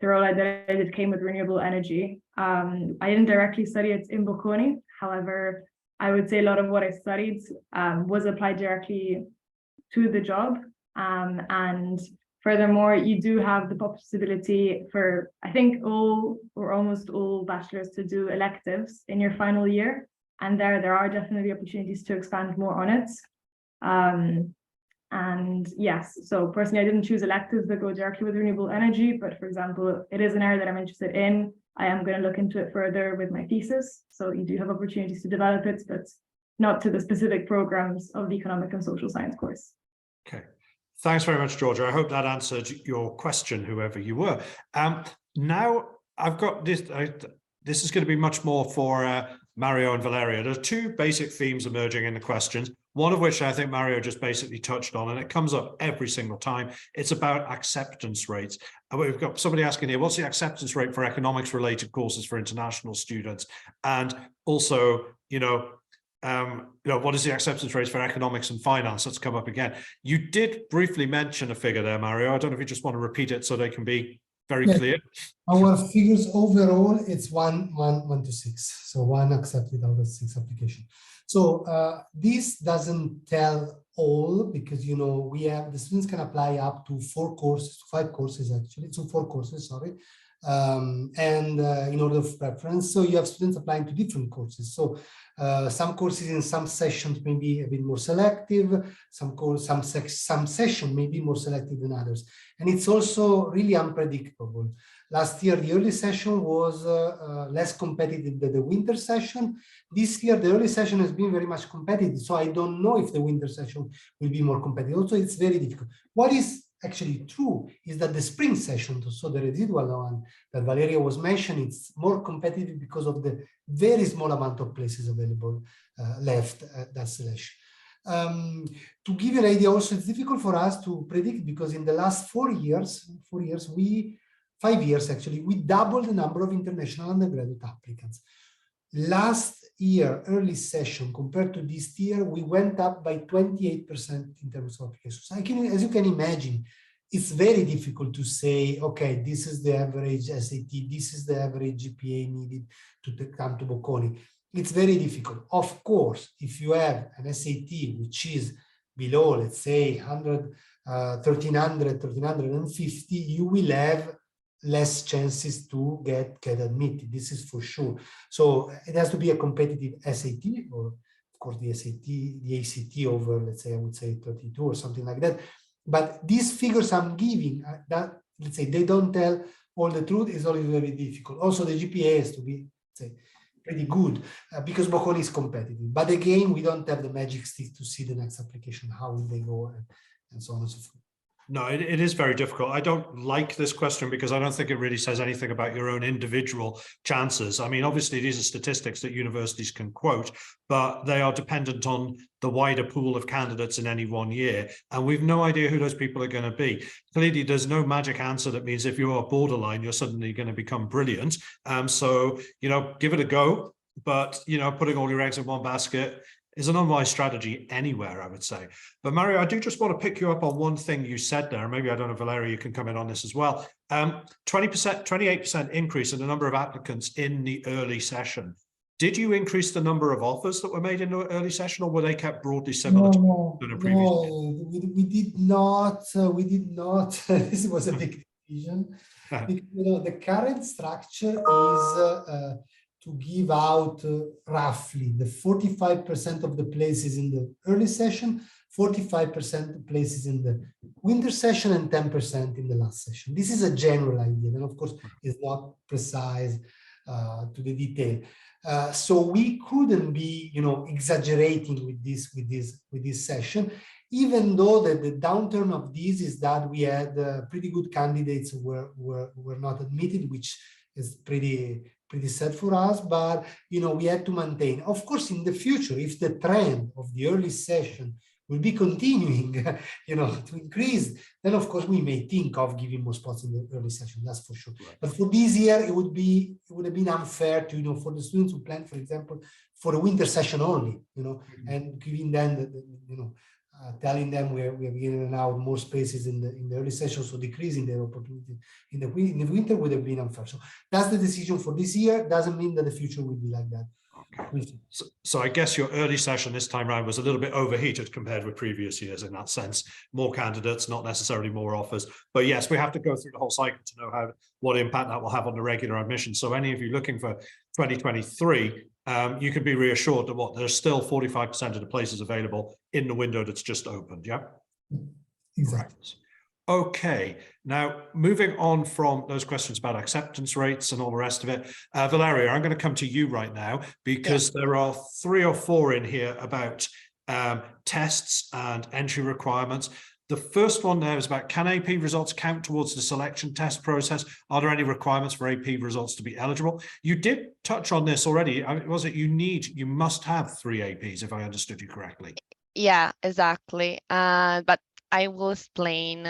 the role I did came with renewable energy. I didn't directly study it in Bocconi. However, I would say a lot of what I studied was applied directly to the job. And furthermore, you do have the possibility for, I think, all or almost all bachelors to do electives in your final year. And there are definitely opportunities to expand more on it. And yes, so personally, I didn't choose electives that go directly with renewable energy, but for example, it is an area that I'm interested in. I am going to look into it further with my thesis. So you do have opportunities to develop it, but not to the specific programs of the economic and social science course. Okay. Thanks very much, Georgia. I hope that answered your question, whoever you were. Now I've got this. This is going to be much more for Mario and Valeria. There are two basic themes emerging in the questions, one of which I think Mario just basically touched on, and it comes up every single time. It's about acceptance rates. And we've got somebody asking here, what's the acceptance rate for economics related courses for international students? And also, what is the acceptance rates for economics and finance? That's come up again. You did briefly mention a figure there, Mario. I don't know if you just want to repeat it so they can be very clear. Our figures overall, it's 1 to 6. So 1 accepted out of 6 application. So this doesn't tell all, because we have the students can apply up to 4 courses, 5 courses actually, so 4 courses, sorry. In order of preference, so you have students applying to different courses. So some courses in some sessions may be a bit more selective, some session may be more selective than others, and it's also really unpredictable. Last year the early session was less competitive than the winter session. This year the early session has been very much competitive, so I don't know if the winter session will be more competitive. Also, it's very difficult. What is actually true is that the spring session, so the residual one that Valeria was mentioning, it's more competitive because of the very small amount of places available left at that selection. To give you an idea, also it's difficult for us to predict, because in the last 4 years, we 5 years actually, we doubled the number of international undergraduate applicants. Last year, early session, compared to this year, we went up by 28% in terms of applications. As you can imagine, it's very difficult to say, okay, this is the average SAT, this is the average GPA needed to come to Bocconi. It's very difficult. Of course, if you have an SAT which is below, let's say, 1300, 1350, you will have less chances to get admitted. This is for sure. So it has to be a competitive SAT, or of course the ACT over, let's say, I would say 32 or something like that. But these figures I'm giving, that, let's say, they don't tell all the truth. Is always very difficult. Also, the GPA has to be, say, pretty good because Bocconi is competitive. But again, we don't have the magic stick to see the next application, how will they go, and so on and so forth. No, it is very difficult. I don't like this question because I don't think it really says anything about your own individual chances. I mean, obviously, these are statistics that universities can quote, but they are dependent on the wider pool of candidates in any one year. And we've no idea who those people are going to be. Clearly, there's no magic answer that means if you are borderline, you're suddenly going to become brilliant. So, give it a go. But, putting all your eggs in one basket is an unwise strategy anywhere, I would say. But Mario, I do just want to pick you up on one thing you said there. Maybe, I don't know, Valeria, you can come in on this as well. 28% increase in the number of applicants in the early session. Did you increase the number of offers that were made in the early session, or were they kept broadly similar to the previous? No, we did not. We did not. This was a big decision. Because, the current structure is to give out roughly the 45% of the places in the early session, 45% of places in the winter session, and 10% in the last session. This is a general idea, and of course, it's not precise to the detail. So we couldn't be, exaggerating with this session, even though the downturn of this is that we had pretty good candidates who were not admitted, which is pretty sad for us, but we had to maintain. Of course, in the future, if the trend of the early session will be continuing, to increase, then of course we may think of giving more spots in the early session. That's for sure. Right. But for this year, it would have been unfair to, for the students who plan, for example, for the winter session only, and giving them telling them we are giving out more spaces in the early session, so decreasing their opportunity in the winter would have been unfair. So that's the decision for this year. Doesn't mean that the future will be like that. Okay. So I guess your early session this time around was a little bit overheated compared with previous years in that sense. More candidates, not necessarily more offers. But yes, we have to go through the whole cycle to know what impact that will have on the regular admission. So any of you looking for 2023, you can be reassured that there's still 45% of the places available in the window that's just opened. Yeah. Exactly. Right. Okay, now moving on from those questions about acceptance rates and all the rest of it, Valeria, I'm going to come to you right now because there are 3 or 4 in here about tests and entry requirements. The first one there is about, can AP results count towards the selection test process? Are there any requirements for AP results to be eligible? You did touch on this already. Was it you must have 3 APs, if I understood you correctly? Yeah, exactly. But I will explain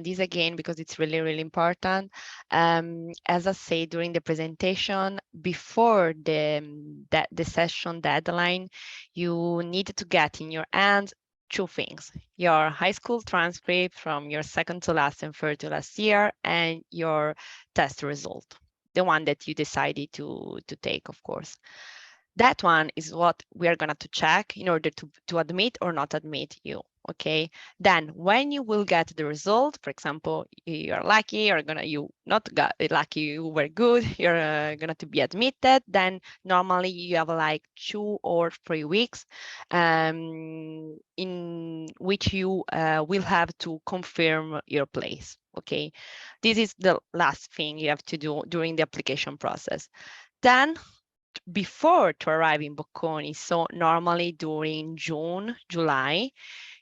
this again because it's really, really important. As I said during the presentation, before the session deadline, you need to get in your hands 2 things: your high school transcript from your second to last and third to last year, and your test result, the one that you decided to take, of course. That one is what we are going to check in order to admit or not admit you. Okay, then when you will get the result, for example, you're lucky, you not got lucky, you were good, you're gonna to be admitted, then normally you have like 2 or 3 weeks in which you will have to confirm your place. Okay, this is the last thing you have to do during the application process. Then before to arrive in Bocconi, so normally during June, July,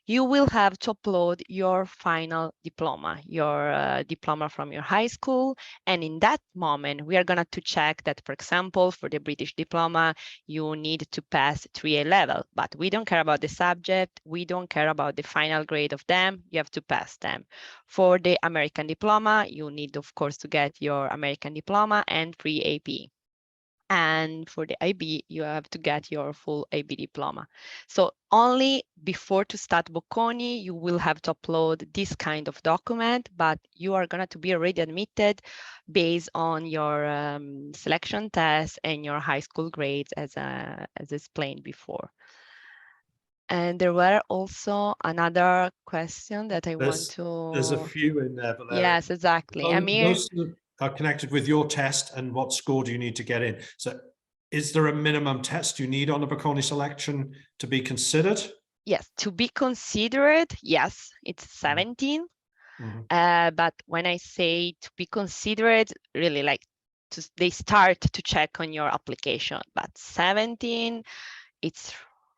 you will have to upload your final diploma, your diploma from your high school. And in that moment, we are going to check that, for example, for the British diploma, you need to pass 3A level, but we don't care about the subject. We don't care about the final grade of them. You have to pass them. For the American diploma, you need, of course, to get your American diploma and 3 AP. And for the IB, you have to get your full IB diploma. So only before to start Bocconi, you will have to upload this kind of document, but you are going to be already admitted based on your selection test and your high school grades as explained before. And there were also another question that I want to... There's a few in there, Valeria. Yes, exactly. Most are connected with your test and what score do you need to get in. So is there a minimum test you need on the Bocconi selection to be considered? Yes, to be considered, yes, it's 17. But when I say to be considered, really like they start to check on your application, but 17, it's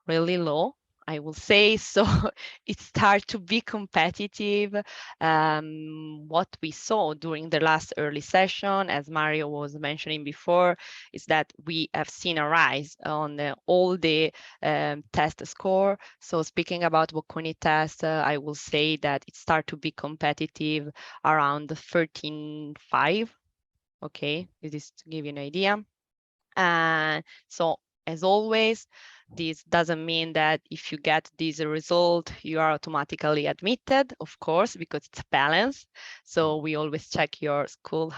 really low, I will say. So it starts to be competitive. What we saw during the last early session, as Mario was mentioning before, is that we have seen a rise on all the test score. So speaking about Bocconi test, I will say that it starts to be competitive around 13.5. Okay, this is to give you an idea. So as always, this doesn't mean that if you get this result, you are automatically admitted, of course, because it's a balance. So we always check your school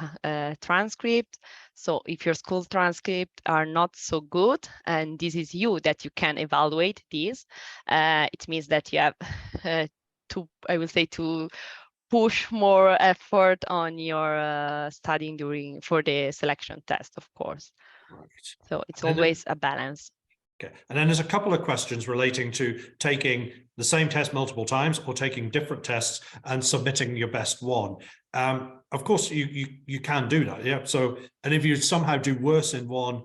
transcript. So if your school transcript are not so good, and this is you that you can evaluate this, it means that you have to push more effort on your studying for the selection test, of course. Right. So it's always a balance. Okay. And then there's a couple of questions relating to taking the same test multiple times or taking different tests and submitting your best one. Of course, you can do that. Yeah. So, and if you somehow do worse in one,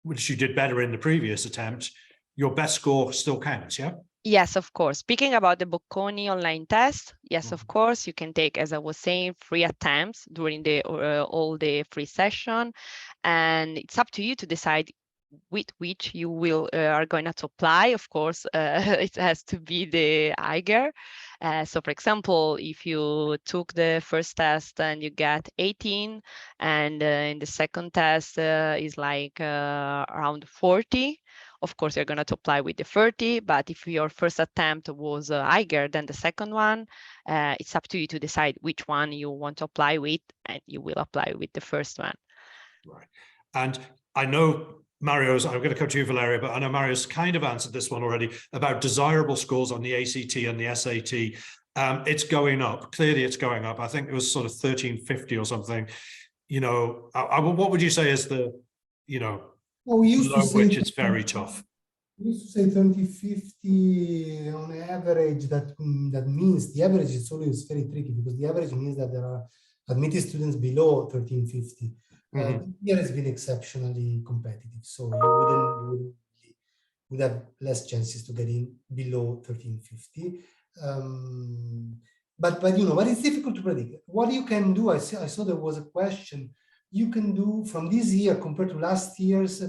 which you did better in the previous attempt, your best score still counts. Yeah. Yes, of course. Speaking about the Bocconi online test, yes, of course, you can take, as I was saying, 3 attempts during the all the free session, and it's up to you to decide with which you will are going to apply. Of course, it has to be the higher. So, for example, if you took the first test and you get 18, and in the second test is like around 40. Of course, you're going to apply with the 30, but if your first attempt was higher than the second one, it's up to you to decide which one you want to apply with, and you will apply with the first one. Right. And I know Mario's, I'm going to come to you, Valeria, but I know Mario's kind of answered this one already about desirable scores on the ACT and the SAT. It's going up. Clearly, it's going up. I think it was sort of 1350 or something. You know, what would you say is the, you know, well, we used below to say which it's very tough? We used to say 3050 on average. That means the average is always very tricky, because the average means that there are admitted students below 1350. Here has been exceptionally competitive, so you would have less chances to get in below 1350. But you know, but it's difficult to predict. What you can do, I saw there was a question. You can do from this year compared to last year's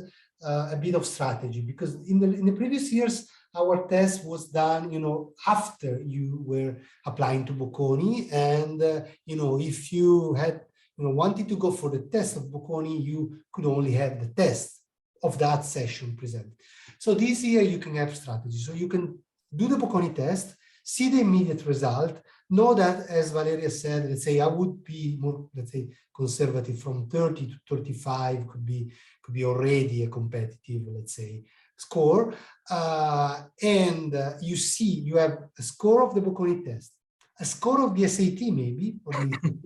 a bit of strategy, because in the previous years our test was done, you know, after you were applying to Bocconi, and you know, if you had wanted to go for the test of Bocconi, you could only have the test of that session presented. So this year you can have strategy. So you can do the Bocconi test, see the immediate result, know that, as Valeria said, let's say I would be more, let's say, conservative, from 30 to 35 could be already a competitive, let's say, score. And you see, you have a score of the Bocconi test, a score of the SAT maybe, or the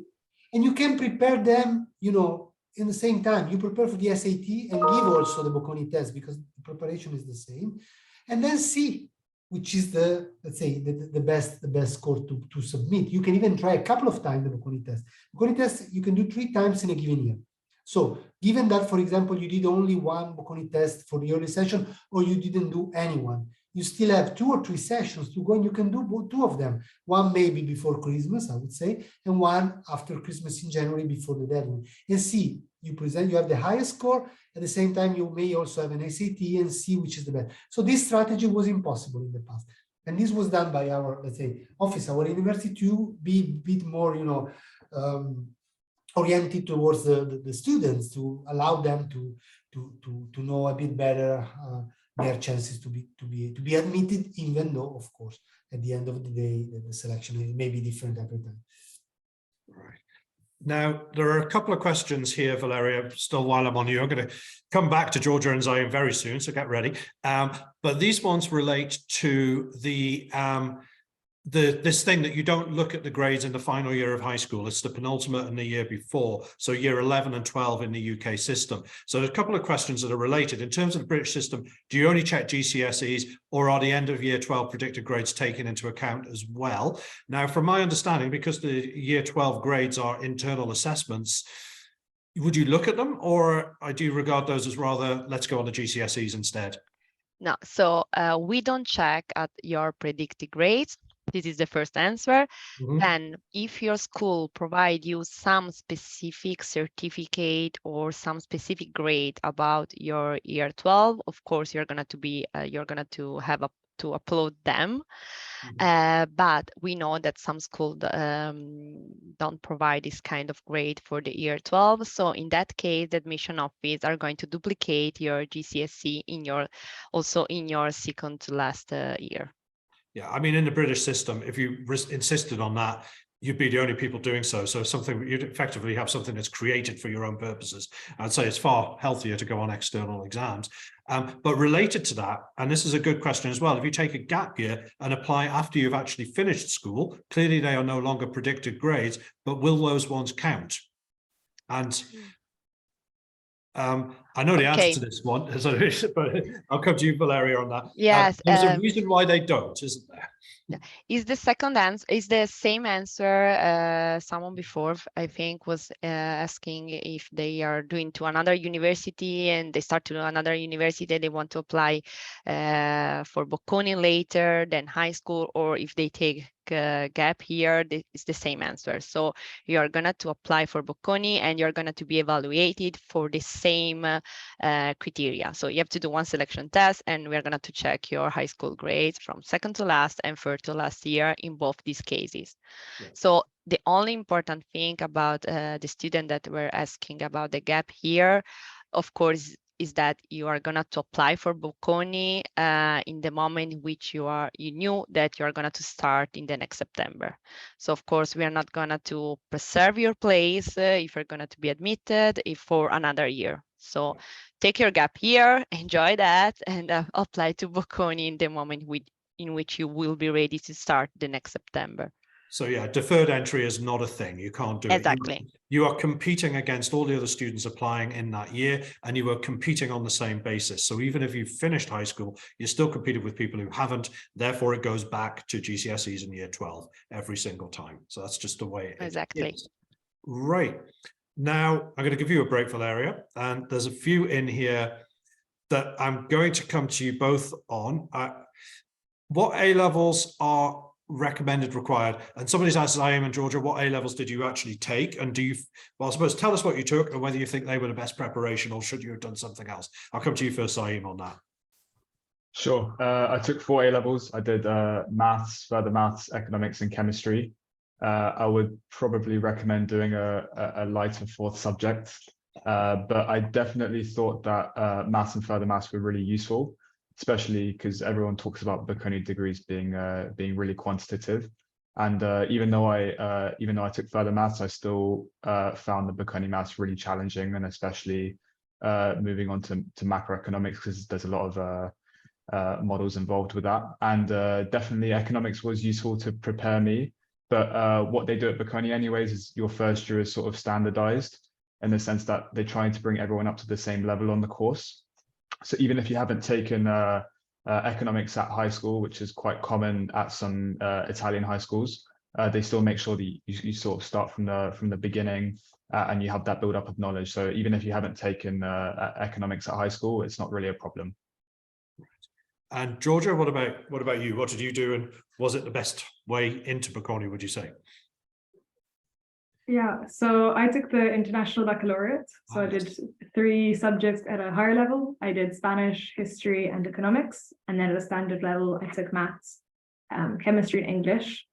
and you can prepare them, you know, in the same time. You prepare for the SAT and give also the Bocconi test, because the preparation is the same, and then see which is the, let's say, the best score to submit. You can even try a couple of times the Bocconi test. Bocconi test you can do 3 times in a given year. So given that, for example, you did only one Bocconi test for the early session, or you didn't do any one, you still have 2 or 3 sessions to go, and you can do 2 of them. One maybe before Christmas, I would say, and one after Christmas in January before the deadline. And see, you have the highest score. At the same time, you may also have an SAT and see which is the best. So this strategy was impossible in the past. And this was done by our, let's say, office, our university, to be a bit more, oriented towards the students, to allow them to know a bit better their chances to be admitted, even though, of course, at the end of the day, the selection may be different every time. Right. Now, there are a couple of questions here, Valeria, still while I'm on you. I'm going to come back to Georgia and Zaiim very soon, so get ready. But these ones relate to this thing that you don't look at the grades in the final year of high school. It's the penultimate and the year before. So year 11 and 12 in the UK system. So there's a couple of questions that are related. In terms of the British system, do you only check GCSEs, or are the end of year 12 predicted grades taken into account as well? Now, from my understanding, because the year 12 grades are internal assessments, would you look at them, or do you regard those as rather, let's go on the GCSEs instead? No, so we don't check at your predicted grades. This is the first answer. Then if your school provide you some specific certificate or some specific grade about your year 12, of course, you're going to have to upload them. But we know that some schools don't provide this kind of grade for the year 12. So in that case, the admission office are going to duplicate your GCSE also in your second to last year. Yeah, I mean, in the British system, if you insisted on that, you'd be the only people doing so. So you'd effectively have something that's created for your own purposes. I'd say it's far healthier to go on external exams. But related to that, and this is a good question as well, if you take a gap year and apply after you've actually finished school, clearly they are no longer predicted grades, but will those ones count? And I know the answer to this one, but I'll come to you, Valeria, on that. Yes. There's a reason why they don't, isn't there? Is the second answer, is the same answer someone before, I think, was asking if they are doing to another university and they start to another university, they want to apply for Bocconi later than high school, or if they take gap here, it's the same answer. So you're gonna to apply for Bocconi and you're gonna to be evaluated for the same criteria. So you have to do one selection test, and we're gonna to check your high school grades from second to last and third to last year in both these cases. Yeah. So the only important thing about the student that were asking about the gap here, of course, is that you are gonna to apply for Bocconi in the moment in which you knew that you are gonna to start in the next September. So of course we are not gonna to preserve your place if you're gonna to be admitted for another year. So take your gap year, enjoy that, and apply to Bocconi in the moment in which you will be ready to start the next September. So yeah, deferred entry is not a thing. You can't do it. Exactly. You are competing against all the other students applying in that year, and you are competing on the same basis. So even if you've finished high school, you're still competing with people who haven't. Therefore, it goes back to GCSEs in year 12 every single time. So that's just the way it exactly is. Right. Now, I'm going to give you a break, Valeria, and there's a few in here that I'm going to come to you both on. What A-levels are recommended required? And somebody's asked Zaiim and Georgia, what A-levels did you actually take? And I suppose tell us what you took and whether you think they were the best preparation, or should you have done something else? I'll come to you first, Zaiim, on that. Sure. I took 4 A-levels. I did maths, further maths, economics, and chemistry. I would probably recommend doing a lighter 4th subject, but I definitely thought that maths and further maths were really useful, especially because everyone talks about Bocconi degrees being really quantitative. And even though I took further maths, I still found the Bocconi maths really challenging, and especially moving on to macroeconomics, because there's a lot of models involved with that. And definitely economics was useful to prepare me. But what they do at Bocconi anyways is your first year is sort of standardized in the sense that they're trying to bring everyone up to the same level on the course. So even if you haven't taken economics at high school, which is quite common at some Italian high schools, they still make sure that you sort of start from the beginning and you have that build up of knowledge. So even if you haven't taken economics at high school, it's not really a problem. And Georgia, what about you? What did you do, and was it the best way into Bocconi, would you say? Yeah, so I took the International Baccalaureate. So I did 3 subjects at a higher level. I did Spanish, history, and economics. And then at a standard level, I took maths, chemistry, and English.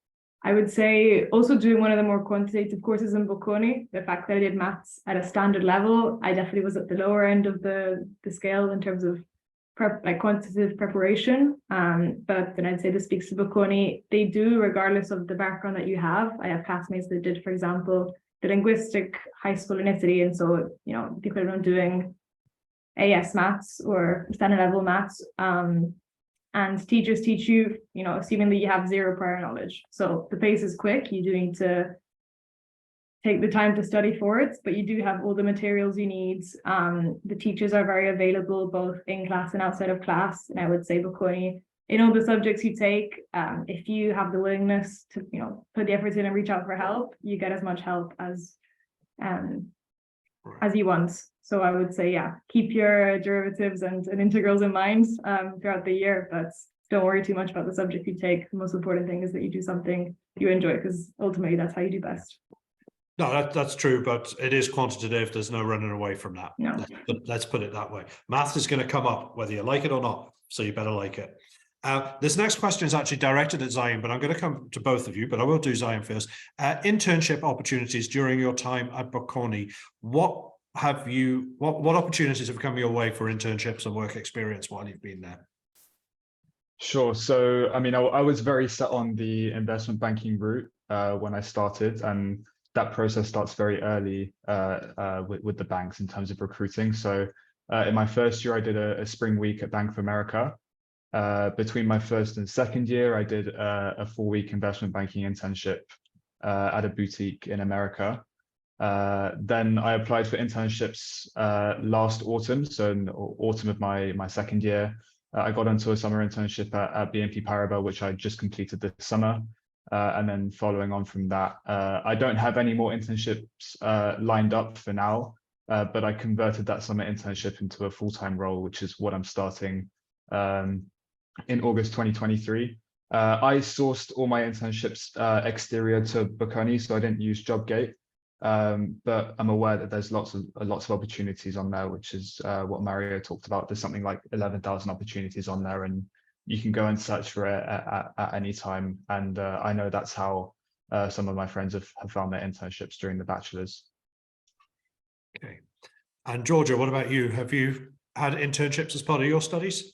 I would say also doing one of the more quantitative courses in Bocconi, the fact that I did maths at a standard level, I definitely was at the lower end of the scale in terms of quantitative preparation. But then I'd say this speaks to Bocconi. They do, regardless of the background that you have. I have classmates that did, for example, the linguistic high school in Italy. And so, you know, people are doing AS maths or standard level maths. And teachers teach you, you know, assuming that you have 0 prior knowledge. So the pace is quick. You do need to take the time to study for it, but you do have all the materials you need. The teachers are very available, both in class and outside of class. And I would say Bocconi, in all the subjects you take, if you have the willingness to, you know, put the effort in and reach out for help, you get as much help as you want. So I would say, yeah, keep your derivatives and integrals in mind throughout the year, but don't worry too much about the subject you take. The most important thing is that you do something you enjoy, because ultimately that's how you do best. No, that's true, but it is quantitative. There's no running away from that. No. Let's put it that way. Math is going to come up whether you like it or not, so you better like it. This next question is actually directed at Zaiim, but I'm going to come to both of you, but I will do Zaiim first. Internship opportunities during your time at Bocconi. What opportunities have come your way for internships and work experience while you've been there? Sure. So, I mean, I was very set on the investment banking route when I started, and that process starts very early with the banks in terms of recruiting. So in my first year, I did a spring week at Bank of America. Between my first and second year, I did a 4-week investment banking internship at a boutique in America. Then I applied for internships last autumn. So in the autumn of my second year, I got into a summer internship at BNP Paribas, which I just completed this summer. And then following on from that, I don't have any more internships lined up for now, but I converted that summer internship into a full-time role, which is what I'm starting in August 2023. I sourced all my internships exterior to Bocconi, so I didn't use JobGate. But I'm aware that there's lots of opportunities on there, which is what Mario talked about. There's something like 11,000 opportunities on there, and you can go and search for it at any time. And I know that's how some of my friends have found their internships during the bachelor's. Okay. And Georgia, what about you? Have you had internships as part of your studies?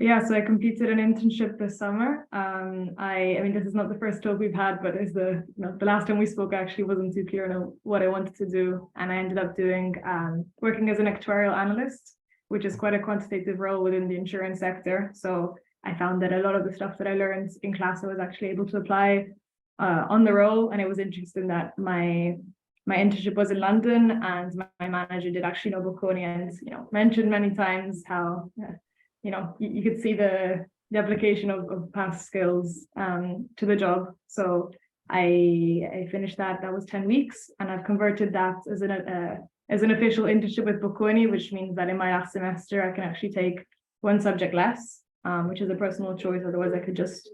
Yeah, so I completed an internship this summer. I mean, this is not the first talk we've had, but it's the last time we spoke, I actually wasn't too clear on what I wanted to do. And I ended up doing working as an actuarial analyst, which is quite a quantitative role within the insurance sector. So I found that a lot of the stuff that I learned in class, I was actually able to apply on the role. And it was interesting that my internship was in London, and my manager did actually know Bocconi, and mentioned many times how you could see the application of past skills to the job. So I finished that. That was 10 weeks, and I've converted that as an official internship with Bocconi, which means that in my last semester I can actually take one subject less, which is a personal choice. Otherwise, I could just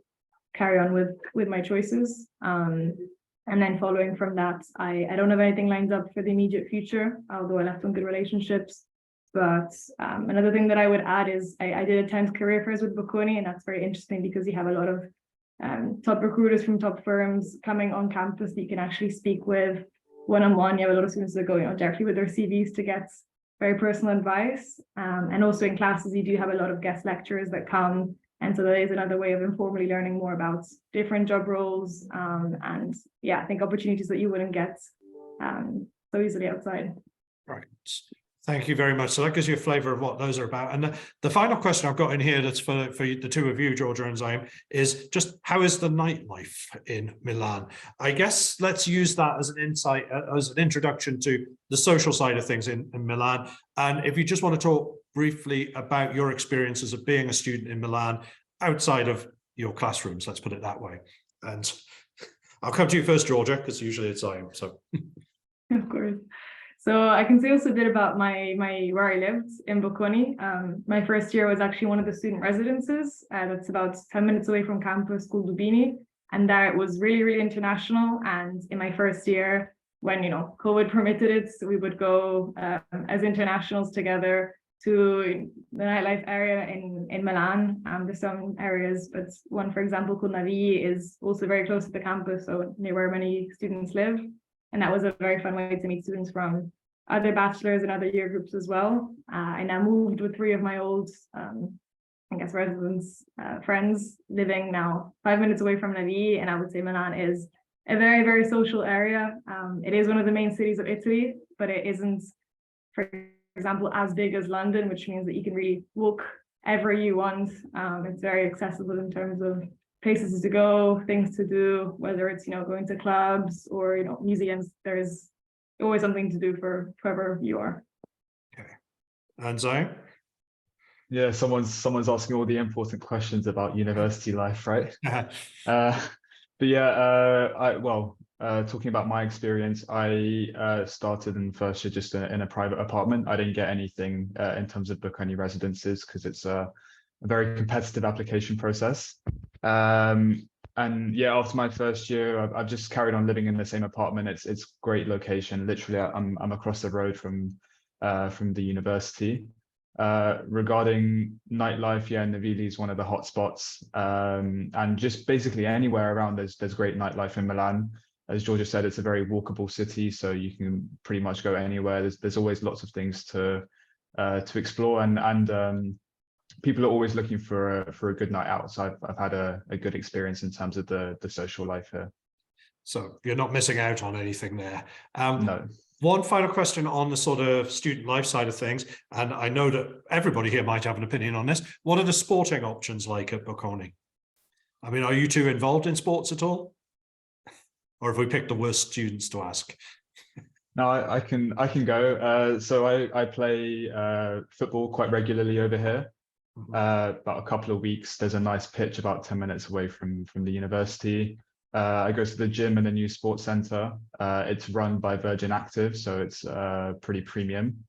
carry on with my choices. And then following from that, I don't have anything lined up for the immediate future, although I left on good relationships. But another thing that I would add is I did attend career fairs with Bocconi, and that's very interesting because you have a lot of top recruiters from top firms coming on campus that you can actually speak with one-on-one. You have a lot of students that go directly with their CVs to get very personal advice. And also in classes, you do have a lot of guest lecturers that come. And so that is another way of informally learning more about different job roles. And yeah, I think opportunities that you wouldn't get so easily outside. Right. Thank you very much. So that gives you a flavour of what those are about. And the final question I've got in here that's for the two of you, Georgia and Zaiim, is just how is the nightlife in Milan? I guess let's use that as an insight, as an introduction to the social side of things in Milan. And if you just want to talk briefly about your experiences of being a student in Milan outside of your classrooms, let's put it that way. And I'll come to you first, Georgia, because usually it's Zaiim. So. Of course. So I can say also a bit about where I lived in Bocconi. My first year was actually one of the student residences that's about 10 minutes away from campus, called Dubini, and there it was really, really international. And in my first year, when COVID permitted it, we would go as internationals together to the nightlife area in Milan. There's some areas, but one, for example, called Navi, is also very close to the campus, so near where many students live. And that was a very fun way to meet students from other bachelors and other year groups as well. I now moved with 3 of my old, I guess, residents, friends, living now 5 minutes away from Navi. And I would say Milan is a very, very social area. It is one of the main cities of Italy, but it isn't, for example, as big as London, which means that you can really walk ever you want. It's very accessible in terms of places to go, things to do, whether it's going to clubs or museums. There's always something to do for whoever you are. Okay. And Zaiim? Yeah, someone's asking all the important questions about university life, right? But yeah, talking about my experience, I started in first year just in a private apartment. I didn't get anything in terms of Bocconi residences because it's a very competitive application process. And yeah, after my first year, I've just carried on living in the same apartment. It's great location. Literally, I'm across the road from the university. Regarding nightlife, yeah, Navili is one of the hotspots, and just basically anywhere around there's great nightlife in Milan. As Georgia said, it's a very walkable city, so you can pretty much go anywhere. There's always lots of things to explore, and people are always looking for a good night out. So I've had a good experience in terms of the social life here. So you're not missing out on anything there. No. One final question on the sort of student life side of things, and I know that everybody here might have an opinion on this. What are the sporting options like at Bocconi? I mean, are you two involved in sports at all? Or have we picked the worst students to ask? No, I can go. So I play football quite regularly over here. About a couple of weeks, there's a nice pitch about 10 minutes away from the university. I go to the gym in the new sports center. It's run by Virgin Active, so it's pretty premium.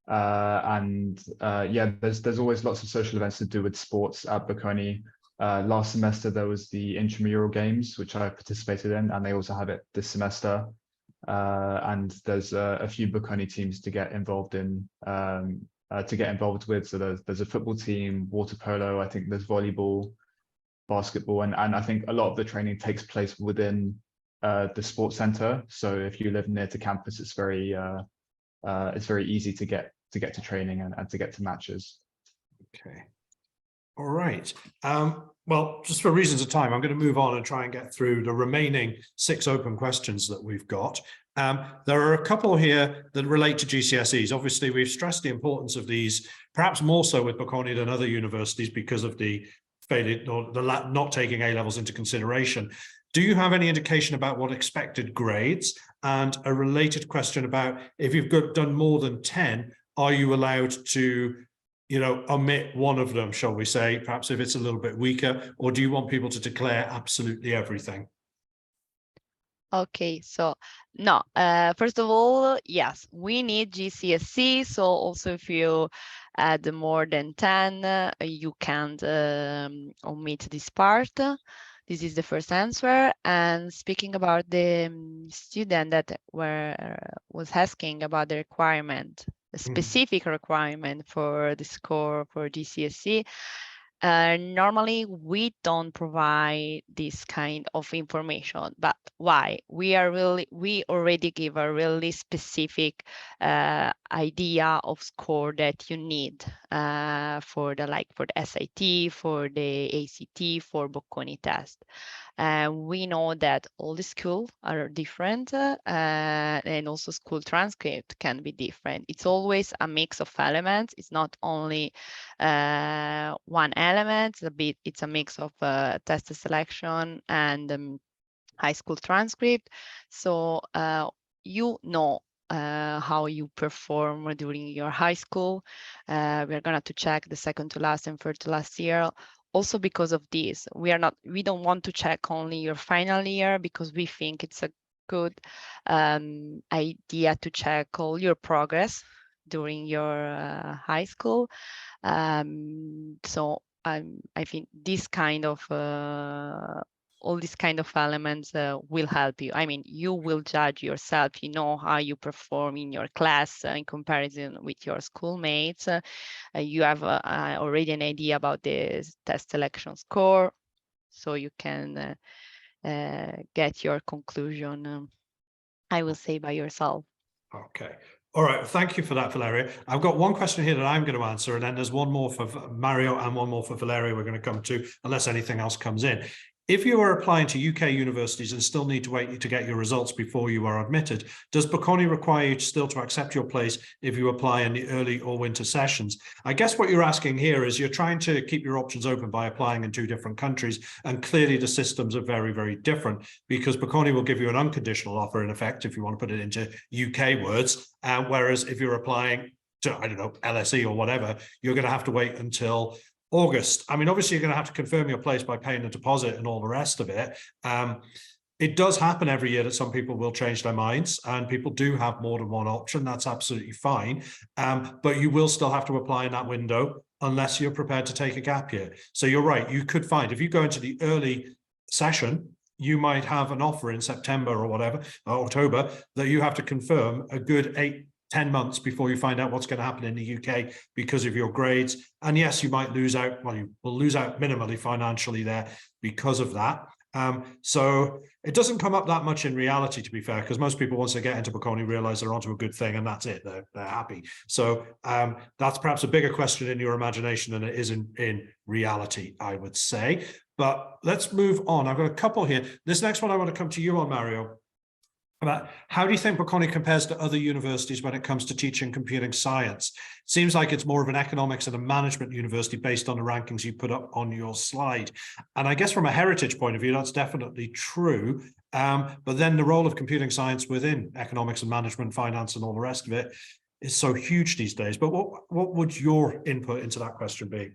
Yeah, there's always lots of social events to do with sports at Bocconi. Last semester there was the intramural games, which I participated in, and they also have it this semester. And there's a few Bocconi teams to get involved in. With. So there's a football team, water polo. I think there's volleyball, basketball, and I think a lot of the training takes place within the sports center. So if you live near to campus, it's very easy to get to training and to get to matches. Okay. All right. Well, just for reasons of time, I'm going to move on and try and get through the remaining 6 open questions that we've got. There are a couple here that relate to GCSEs. Obviously, we've stressed the importance of these, perhaps more so with Bocconi than other universities because of the failure or not taking A-levels into consideration. Do you have any indication about what expected grades? And a related question about if you've done more than 10, are you allowed to omit one of them, shall we say, perhaps if it's a little bit weaker, or do you want people to declare absolutely everything? Okay, so no, first of all, yes, we need GCSE. So also if you add more than 10, you can't omit this part. This is the first answer. And speaking about the student that was asking about the requirement, the specific requirement for the score for GCSE, normally we don't provide this kind of information. But why? We already give a really specific idea of score that you need for the SAT, for the ACT, for Bocconi test. We know that all the schools are different, and also school transcript can be different. It's always a mix of elements. It's not only one element. It's a mix of test selection and high school transcript. So you know how you perform during your high school. We're gonna to check the second to last and third to last year. Also because of this, we don't want to check only your final year because we think it's a good idea to check all your progress during your high school. So I think this kind of all these kind of elements will help you. I mean, you will judge yourself, you know how you perform in your class in comparison with your schoolmates. You have already an idea about the test selection score, so you can get your conclusion, I will say, by yourself. Okay. All right. Thank you for that, Valeria. I've got one question here that I'm going to answer, and then there's one more for Mario and one more for Valeria we're going to come to, unless anything else comes in. If you are applying to UK universities and still need to wait to get your results before you are admitted, does Bocconi require you still to accept your place if you apply in the early or winter sessions? I guess what you're asking here is you're trying to keep your options open by applying in 2 different countries, and clearly the systems are very, very different, because Bocconi will give you an unconditional offer in effect, if you want to put it into UK words, whereas if you're applying to, I don't know, LSE or whatever, you're going to have to wait until August. I mean, obviously, you're going to have to confirm your place by paying a deposit and all the rest of it. It does happen every year that some people will change their minds, and people do have more than one option. That's absolutely fine. But you will still have to apply in that window unless you're prepared to take a gap year. So you're right. You could find, if you go into the early session, you might have an offer in September or whatever, or October, that you have to confirm a good 8-10 months before you find out what's going to happen in the UK because of your grades. And yes, you might lose out, well, you will lose out minimally financially there because of that. So it doesn't come up that much in reality, to be fair, because most people, once they get into Bocconi, realize they're onto a good thing and that's it. They're happy. So that's perhaps a bigger question in your imagination than it is in reality, I would say. But let's move on. I've got a couple here. This next one I want to come to you on, Mario. About how do you think Bocconi compares to other universities when it comes to teaching computing science? It seems like it's more of an economics and a management university based on the rankings you put up on your slide. And I guess from a heritage point of view, that's definitely true. But then the role of computing science within economics and management, finance, and all the rest of it is so huge these days. But what would your input into that question be?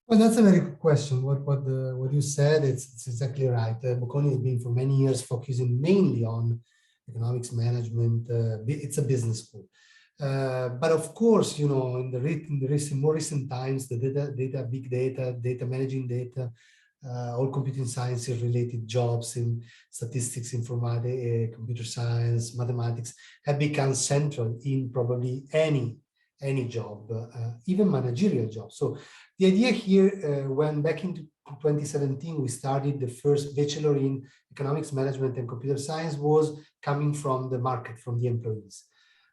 Well, that's a very good question. What you said, it's exactly right. Bocconi has been for many years focusing mainly on economics management. It's a business school, but of course, you know, in the more recent times, the big data, managing data, all computing sciences related jobs in statistics, informatics, computer science, mathematics have become central in probably any job, even managerial jobs. So the idea here, when back in 2017, we started the first bachelor in economics management and computer science, was coming from the market, from the employees,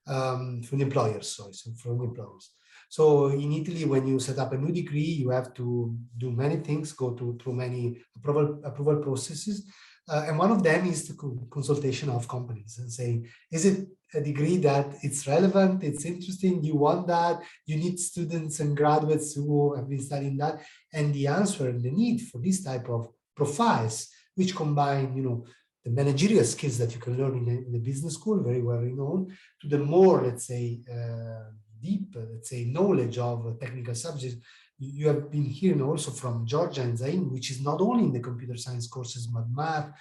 from the employers, sorry, so from the employers. So in Italy, when you set up a new degree, you have to do many things, go through many approval processes. And one of them is the consultation of companies and saying, is it a degree that it's relevant, it's interesting, you want that, you need students and graduates who have been studying that? And the answer and the need for this type of profiles, which combine, you know, the managerial skills that you can learn in a business school, very well renowned, to the more, let's say, deep, let's say, knowledge of technical subjects. You have been hearing also from Georgia and Zaiim, which is not only in the computer science courses, but math,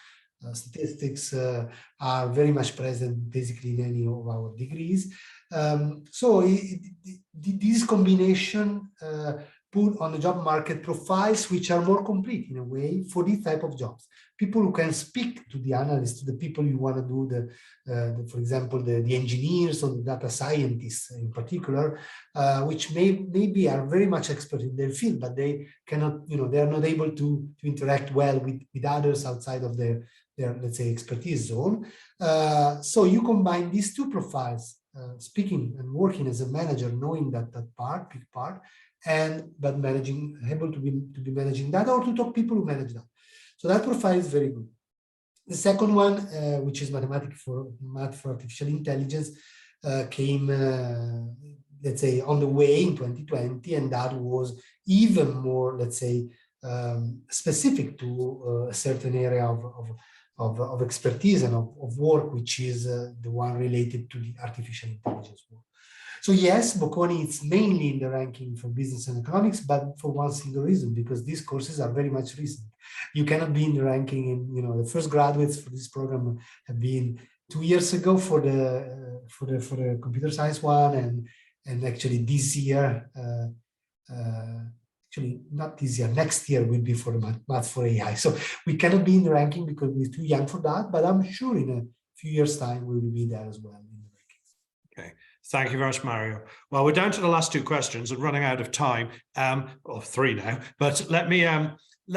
statistics are very much present basically in any of our degrees. So this combination put on the job market profiles which are more complete in a way for this type of jobs. People who can speak to the analysts, to the people you want to do for example, the engineers or the data scientists in particular, which maybe are very much expert in their field, but they cannot, you know, they are not able to interact well with others outside of their let's say expertise zone. So you combine these two profiles, speaking and working as a manager, knowing that big part, but able to be managing that, or to talk people who manage that. So that profile is very good. The second one, which is math for artificial intelligence, came, let's say, on the way in 2020, and that was even more, let's say, specific to a certain area of expertise and of work, which is the one related to the artificial intelligence work. So yes, Bocconi is mainly in the ranking for business and economics, but for one single reason, because these courses are very much recent. You cannot be in the ranking in, you know, the first graduates for this program have been 2 years ago for the computer science one, and actually this year, actually not this year, next year will be for the math for AI. So we cannot be in the ranking because we're too young for that, but I'm sure in a few years' time we will be there as well in the rankings. Okay, thank you very much, Mario. Well, we're down to the last two questions and running out of time, or three now, but let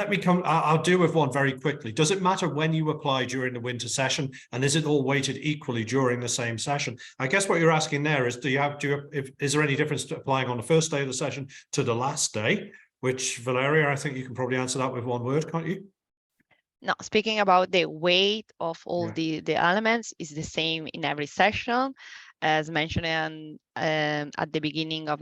me come, I'll deal with one very quickly. Does it matter when you apply during the winter session, and is it all weighted equally during the same session? I guess what you're asking there is, is there any difference to applying on the first day of the session to the last day? Which, Valeria, I think you can probably answer that with one word, can't you? No, speaking about the weight of all the elements is the same in every session. As mentioned at the beginning of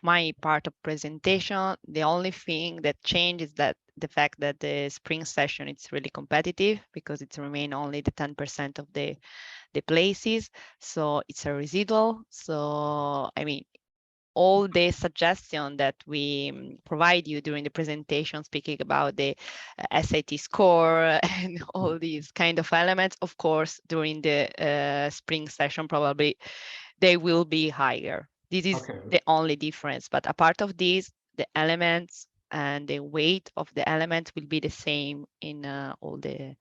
my part of presentation, the only thing that changes is that the fact that the spring session it's really competitive because it's remain only the 10% of the places, so it's a residual. So I mean, all the suggestion that we provide you during the presentation, speaking about the SAT score and all these kind of elements, of course, during the spring session, probably they will be higher. This is the only difference. But apart of this, the elements and the weight of the elements will be the same in all the.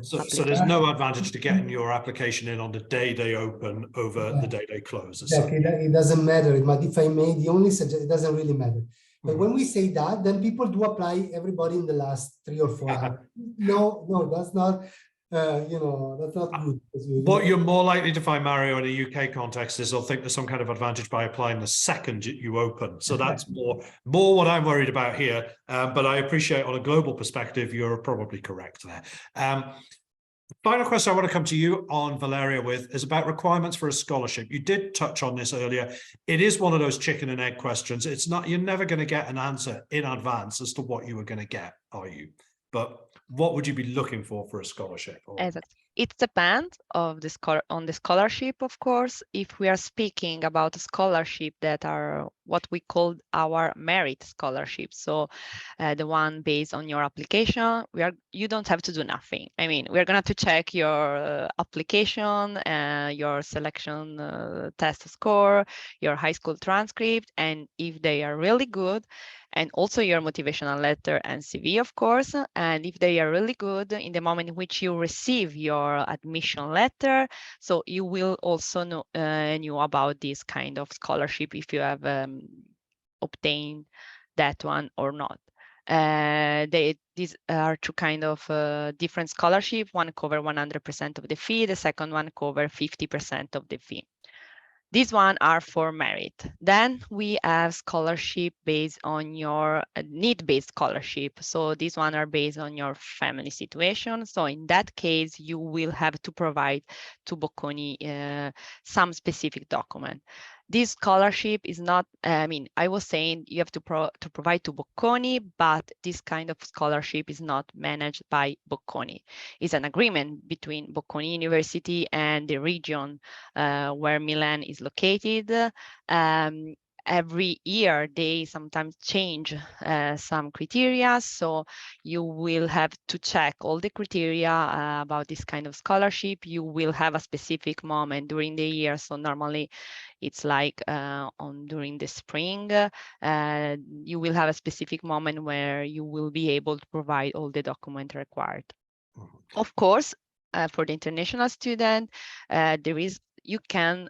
So there's no advantage to getting your application in on the day they open over the day they close. Exactly, it doesn't matter. But if I may, the only suggest it doesn't really matter. But when we say that, then people do apply everybody in the last 3 or 4 hours. No, that's not. You know, that's not good. What you're more likely to find, Mario, in a UK context is they'll think there's some kind of advantage by applying the second you open. So that's more what I'm worried about here. But I appreciate on a global perspective, you're probably correct there. Final question I want to come to you on, Valeria, with is about requirements for a scholarship. You did touch on this earlier. It is one of those chicken and egg questions. It's not, you're never going to get an answer in advance as to what you were going to get, are you? But what would you be looking for a scholarship? Exactly. It depends on the scholarship, of course. If we are speaking about a scholarship that are what we call our merit scholarship, so the one based on your application, you don't have to do nothing. I mean, we're going to check your application, your selection test score, your high school transcript, and if they are really good, and also your motivational letter and CV, of course. And if they are really good, in the moment in which you receive your admission letter, so you will also know about this kind of scholarship if you have obtained that one or not. These are two kind of different scholarship. One cover 100% of the fee, the second one cover 50% of the fee. These one are for merit. Then we have scholarship based on your need-based scholarship. So these one are based on your family situation. So in that case, you will have to provide to Bocconi some specific document. This scholarship is not, I was saying you have to provide to Bocconi, but this kind of scholarship is not managed by Bocconi. It's an agreement between Bocconi University and the region where Milan is located. Every year they sometimes change some criteria, so you will have to check all the criteria about this kind of scholarship. You will have a specific moment during the year, so normally it's like during the spring, you will have a specific moment where you will be able to provide all the documents required. Of course, for the international student, you can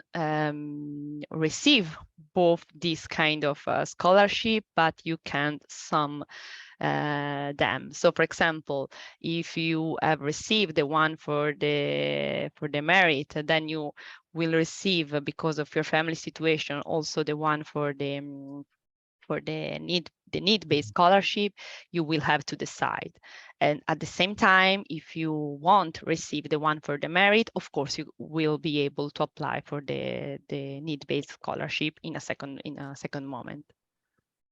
receive both this kind of scholarship, but you can't sum them. So for example, if you have received the one for the merit, then you will receive, because of your family situation, also the one for the need-based scholarship. You will have to decide. And at the same time, if you won't receive the one for the merit, of course you will be able to apply for the need-based scholarship in a second moment.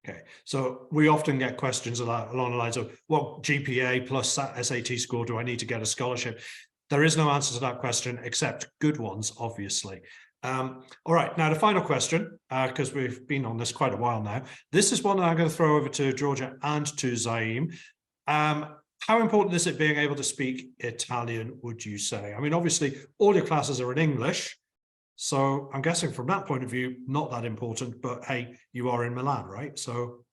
Okay, so we often get questions along the lines of what GPA plus SAT score do I need to get a scholarship? There is no answer to that question except good ones, obviously. All right, now the final question, because we've been on this quite a while now. This is one that I'm going to throw over to Georgia and to Zaiim. How important is it being able to speak Italian, would you say? I mean, obviously, all your classes are in English, so I'm guessing from that point of view, not that important, but hey, you are in Milan, right? So,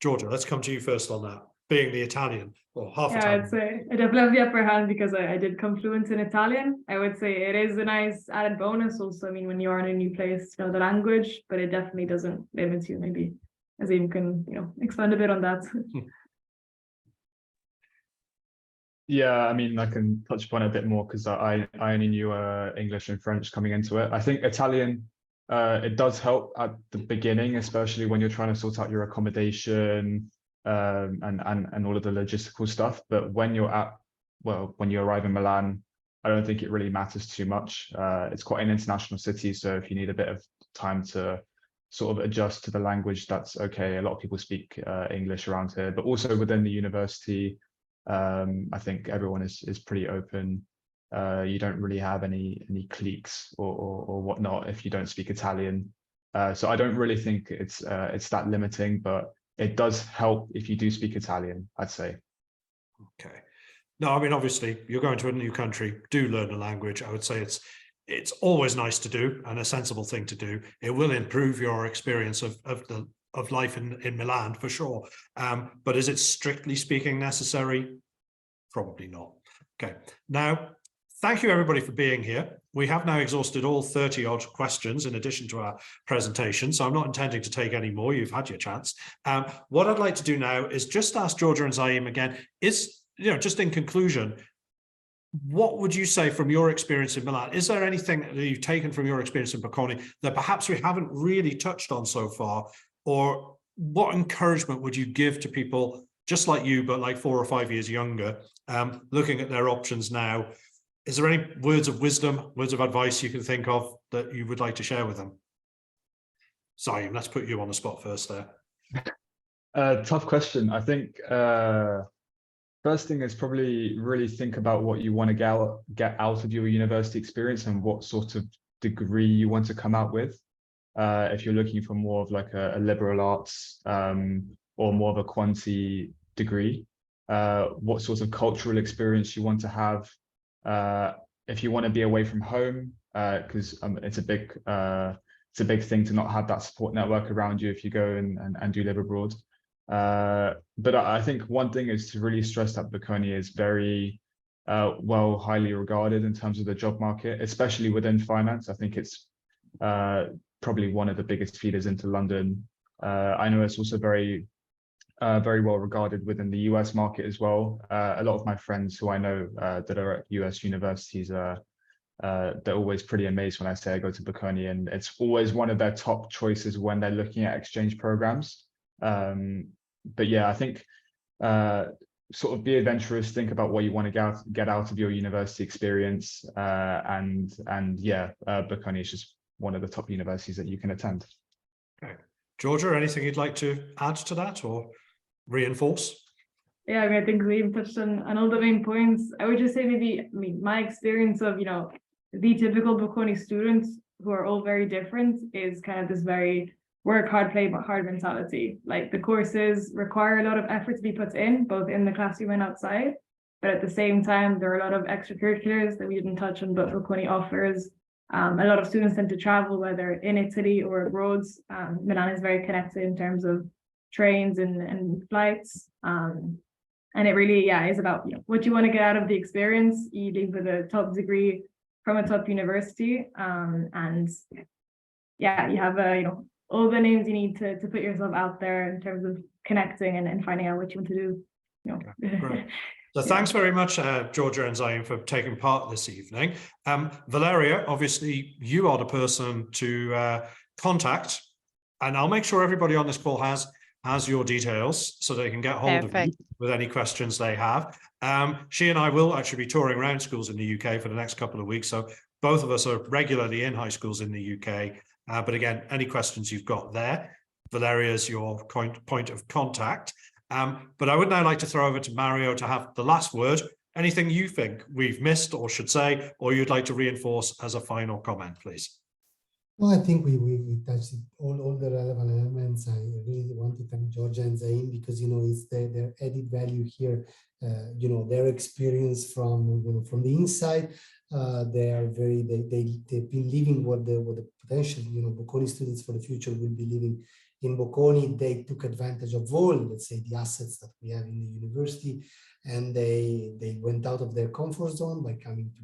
Georgia, let's come to you first on that, being the Italian, or half Italian. I'd say I definitely have the upper hand because I did come fluent in Italian. I would say it is a nice added bonus also. I mean, when you are in a new place, you know, the language, but it definitely doesn't limit you. Maybe Zaiim can, you know, expand a bit on that. Yeah, I mean, I can touch upon it a bit more because I only knew English and French coming into it. I think Italian, it does help at the beginning, especially when you're trying to sort out your accommodation and all of the logistical stuff. But when you arrive in Milan, I don't think it really matters too much. It's quite an international city, so if you need a bit of time to sort of adjust to the language, that's okay. A lot of people speak English around here, but also within the university, I think everyone is pretty open. You don't really have any cliques or whatnot if you don't speak Italian. So I don't really think it's that limiting, but it does help if you do speak Italian, I'd say. Okay. No, I mean, obviously, you're going to a new country, do learn the language. I would say it's always nice to do and a sensible thing to do. It will improve your experience of life in Milan for sure. But is it strictly speaking necessary? Probably not. Okay. Now, thank you everybody for being here. We have now exhausted all 30 odd questions in addition to our presentation. So I'm not intending to take any more. You've had your chance. What I'd like to do now is just ask Georgia and Zaiim again, just in conclusion, what would you say from your experience in Milan? Is there anything that you've taken from your experience in Bocconi that perhaps we haven't really touched on so far? Or what encouragement would you give to people just like you, but like 4 or 5 years younger, looking at their options now? Is there any words of wisdom, words of advice you can think of that you would like to share with them? Zaiim, let's put you on the spot first there. Tough question. I think first thing is probably really think about what you want to get out of your university experience and what sort of degree you want to come out with. If you're looking for more of like a liberal arts or more of a quantity degree, what sort of cultural experience you want to have. If you want to be away from home, because it's a big thing to not have that support network around you if you go and do live abroad. But I think one thing is to really stress that Bocconi is very highly regarded in terms of the job market, especially within finance. I think it's probably one of the biggest feeders into London. I know it's also very well regarded within the US market as well. A lot of my friends who I know that are at US universities, they're always pretty amazed when I say I go to Bocconi, and it's always one of their top choices when they're looking at exchange programs. But yeah, I think sort of be adventurous, think about what you want to get out of your university experience, and yeah, Bocconi is just one of the top universities that you can attend. Okay. Georgia, anything you'd like to add to that or reinforce? Yeah, I mean, I think Zaiim touched on all the main points. I would just say my experience of, the typical Bocconi students who are all very different is kind of this very work hard, play hard mentality. Like the courses require a lot of effort to be put in, both in the classroom and outside. But at the same time, there are a lot of extracurriculars that we didn't touch on, but Bocconi offers. A lot of students tend to travel, whether in Italy or abroad. Milan is very connected in terms of trains and flights. And it really, is about what you want to get out of the experience. You leave with a top degree from a top university, and you have all the names you need to put yourself out there in terms of connecting and finding out what you want to do. Great. So thanks very much, Georgia and Zaiim, for taking part this evening. Valeria, obviously you are the person to contact, and I'll make sure everybody on this call has your details so they can get hold of you with any questions they have. She and I will actually be touring around schools in the UK for the next couple of weeks. So both of us are regularly in high schools in the UK. But again, any questions you've got there, Valeria is your point of contact. But I would now like to throw over to Mario to have the last word. Anything you think we've missed or should say, or you'd like to reinforce as a final comment, please. Well, I think we touched all the relevant elements. I really want to thank Georgia and Zaiim because, you know, it's their added value here. You know, their experience from, you know, from the inside. They are they've been living what the potential, you know, Bocconi students for the future will be living in Bocconi. They took advantage of all, let's say, the assets that we have in the university, and they went out of their comfort zone by coming to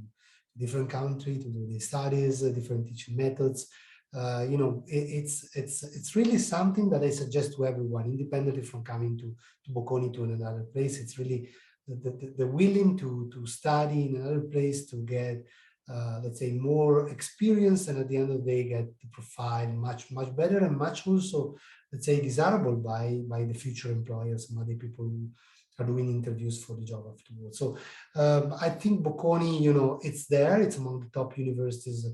different country to do the studies, different teaching methods. You know, it's really something that I suggest to everyone, independently from coming to Bocconi to another place. It's really the willing to study in another place to get, let's say, more experience, and at the end of the day get the profile much better and much also, let's say, desirable by the future employers and other people who are doing interviews for the job afterwards. So I think Bocconi, you know, it's there. It's among the top universities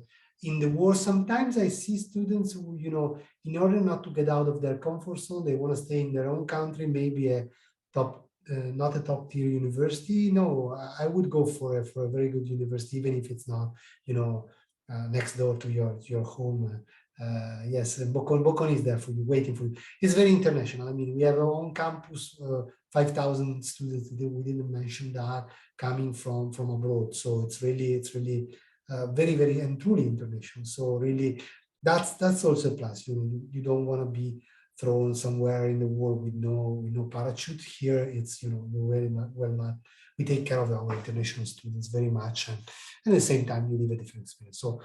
in the world. Sometimes I see students who, you know, in order not to get out of their comfort zone, they want to stay in their own country, maybe a top, not a top tier university. No, I would go for a very good university, even if it's not, you know, next door to your home. Yes, Bocconi is there for you, waiting for you. It's very international. I mean, we have our own campus, 5,000 students. We didn't mention that, coming from abroad. So it's really very and truly international. So really, that's also a plus. You don't want to be thrown somewhere in the world with no parachute. Here it's, you know, very well. We take care of our international students very much, and at the same time you live a different experience. So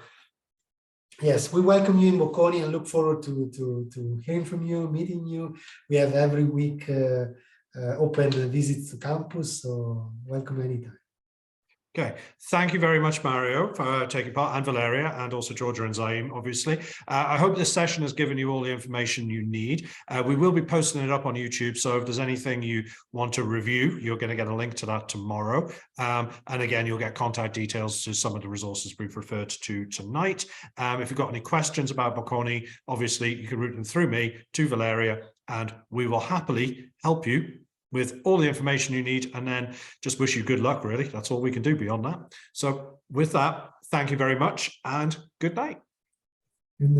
yes, we welcome you in Bocconi and look forward to hearing from you, meeting you. We have every week open visits to campus, so welcome anytime. Okay, thank you very much, Mario, for taking part, and Valeria, and also Georgia and Zaiim, obviously. I hope this session has given you all the information you need. We will be posting it up on YouTube, so if there's anything you want to review, you're going to get a link to that tomorrow. And again, you'll get contact details to some of the resources we've referred to tonight. If you've got any questions about Bocconi, obviously you can route them through me to Valeria, and we will happily help you with all the information you need, and then just wish you good luck, really. That's all we can do beyond that. So with that, thank you very much and good night.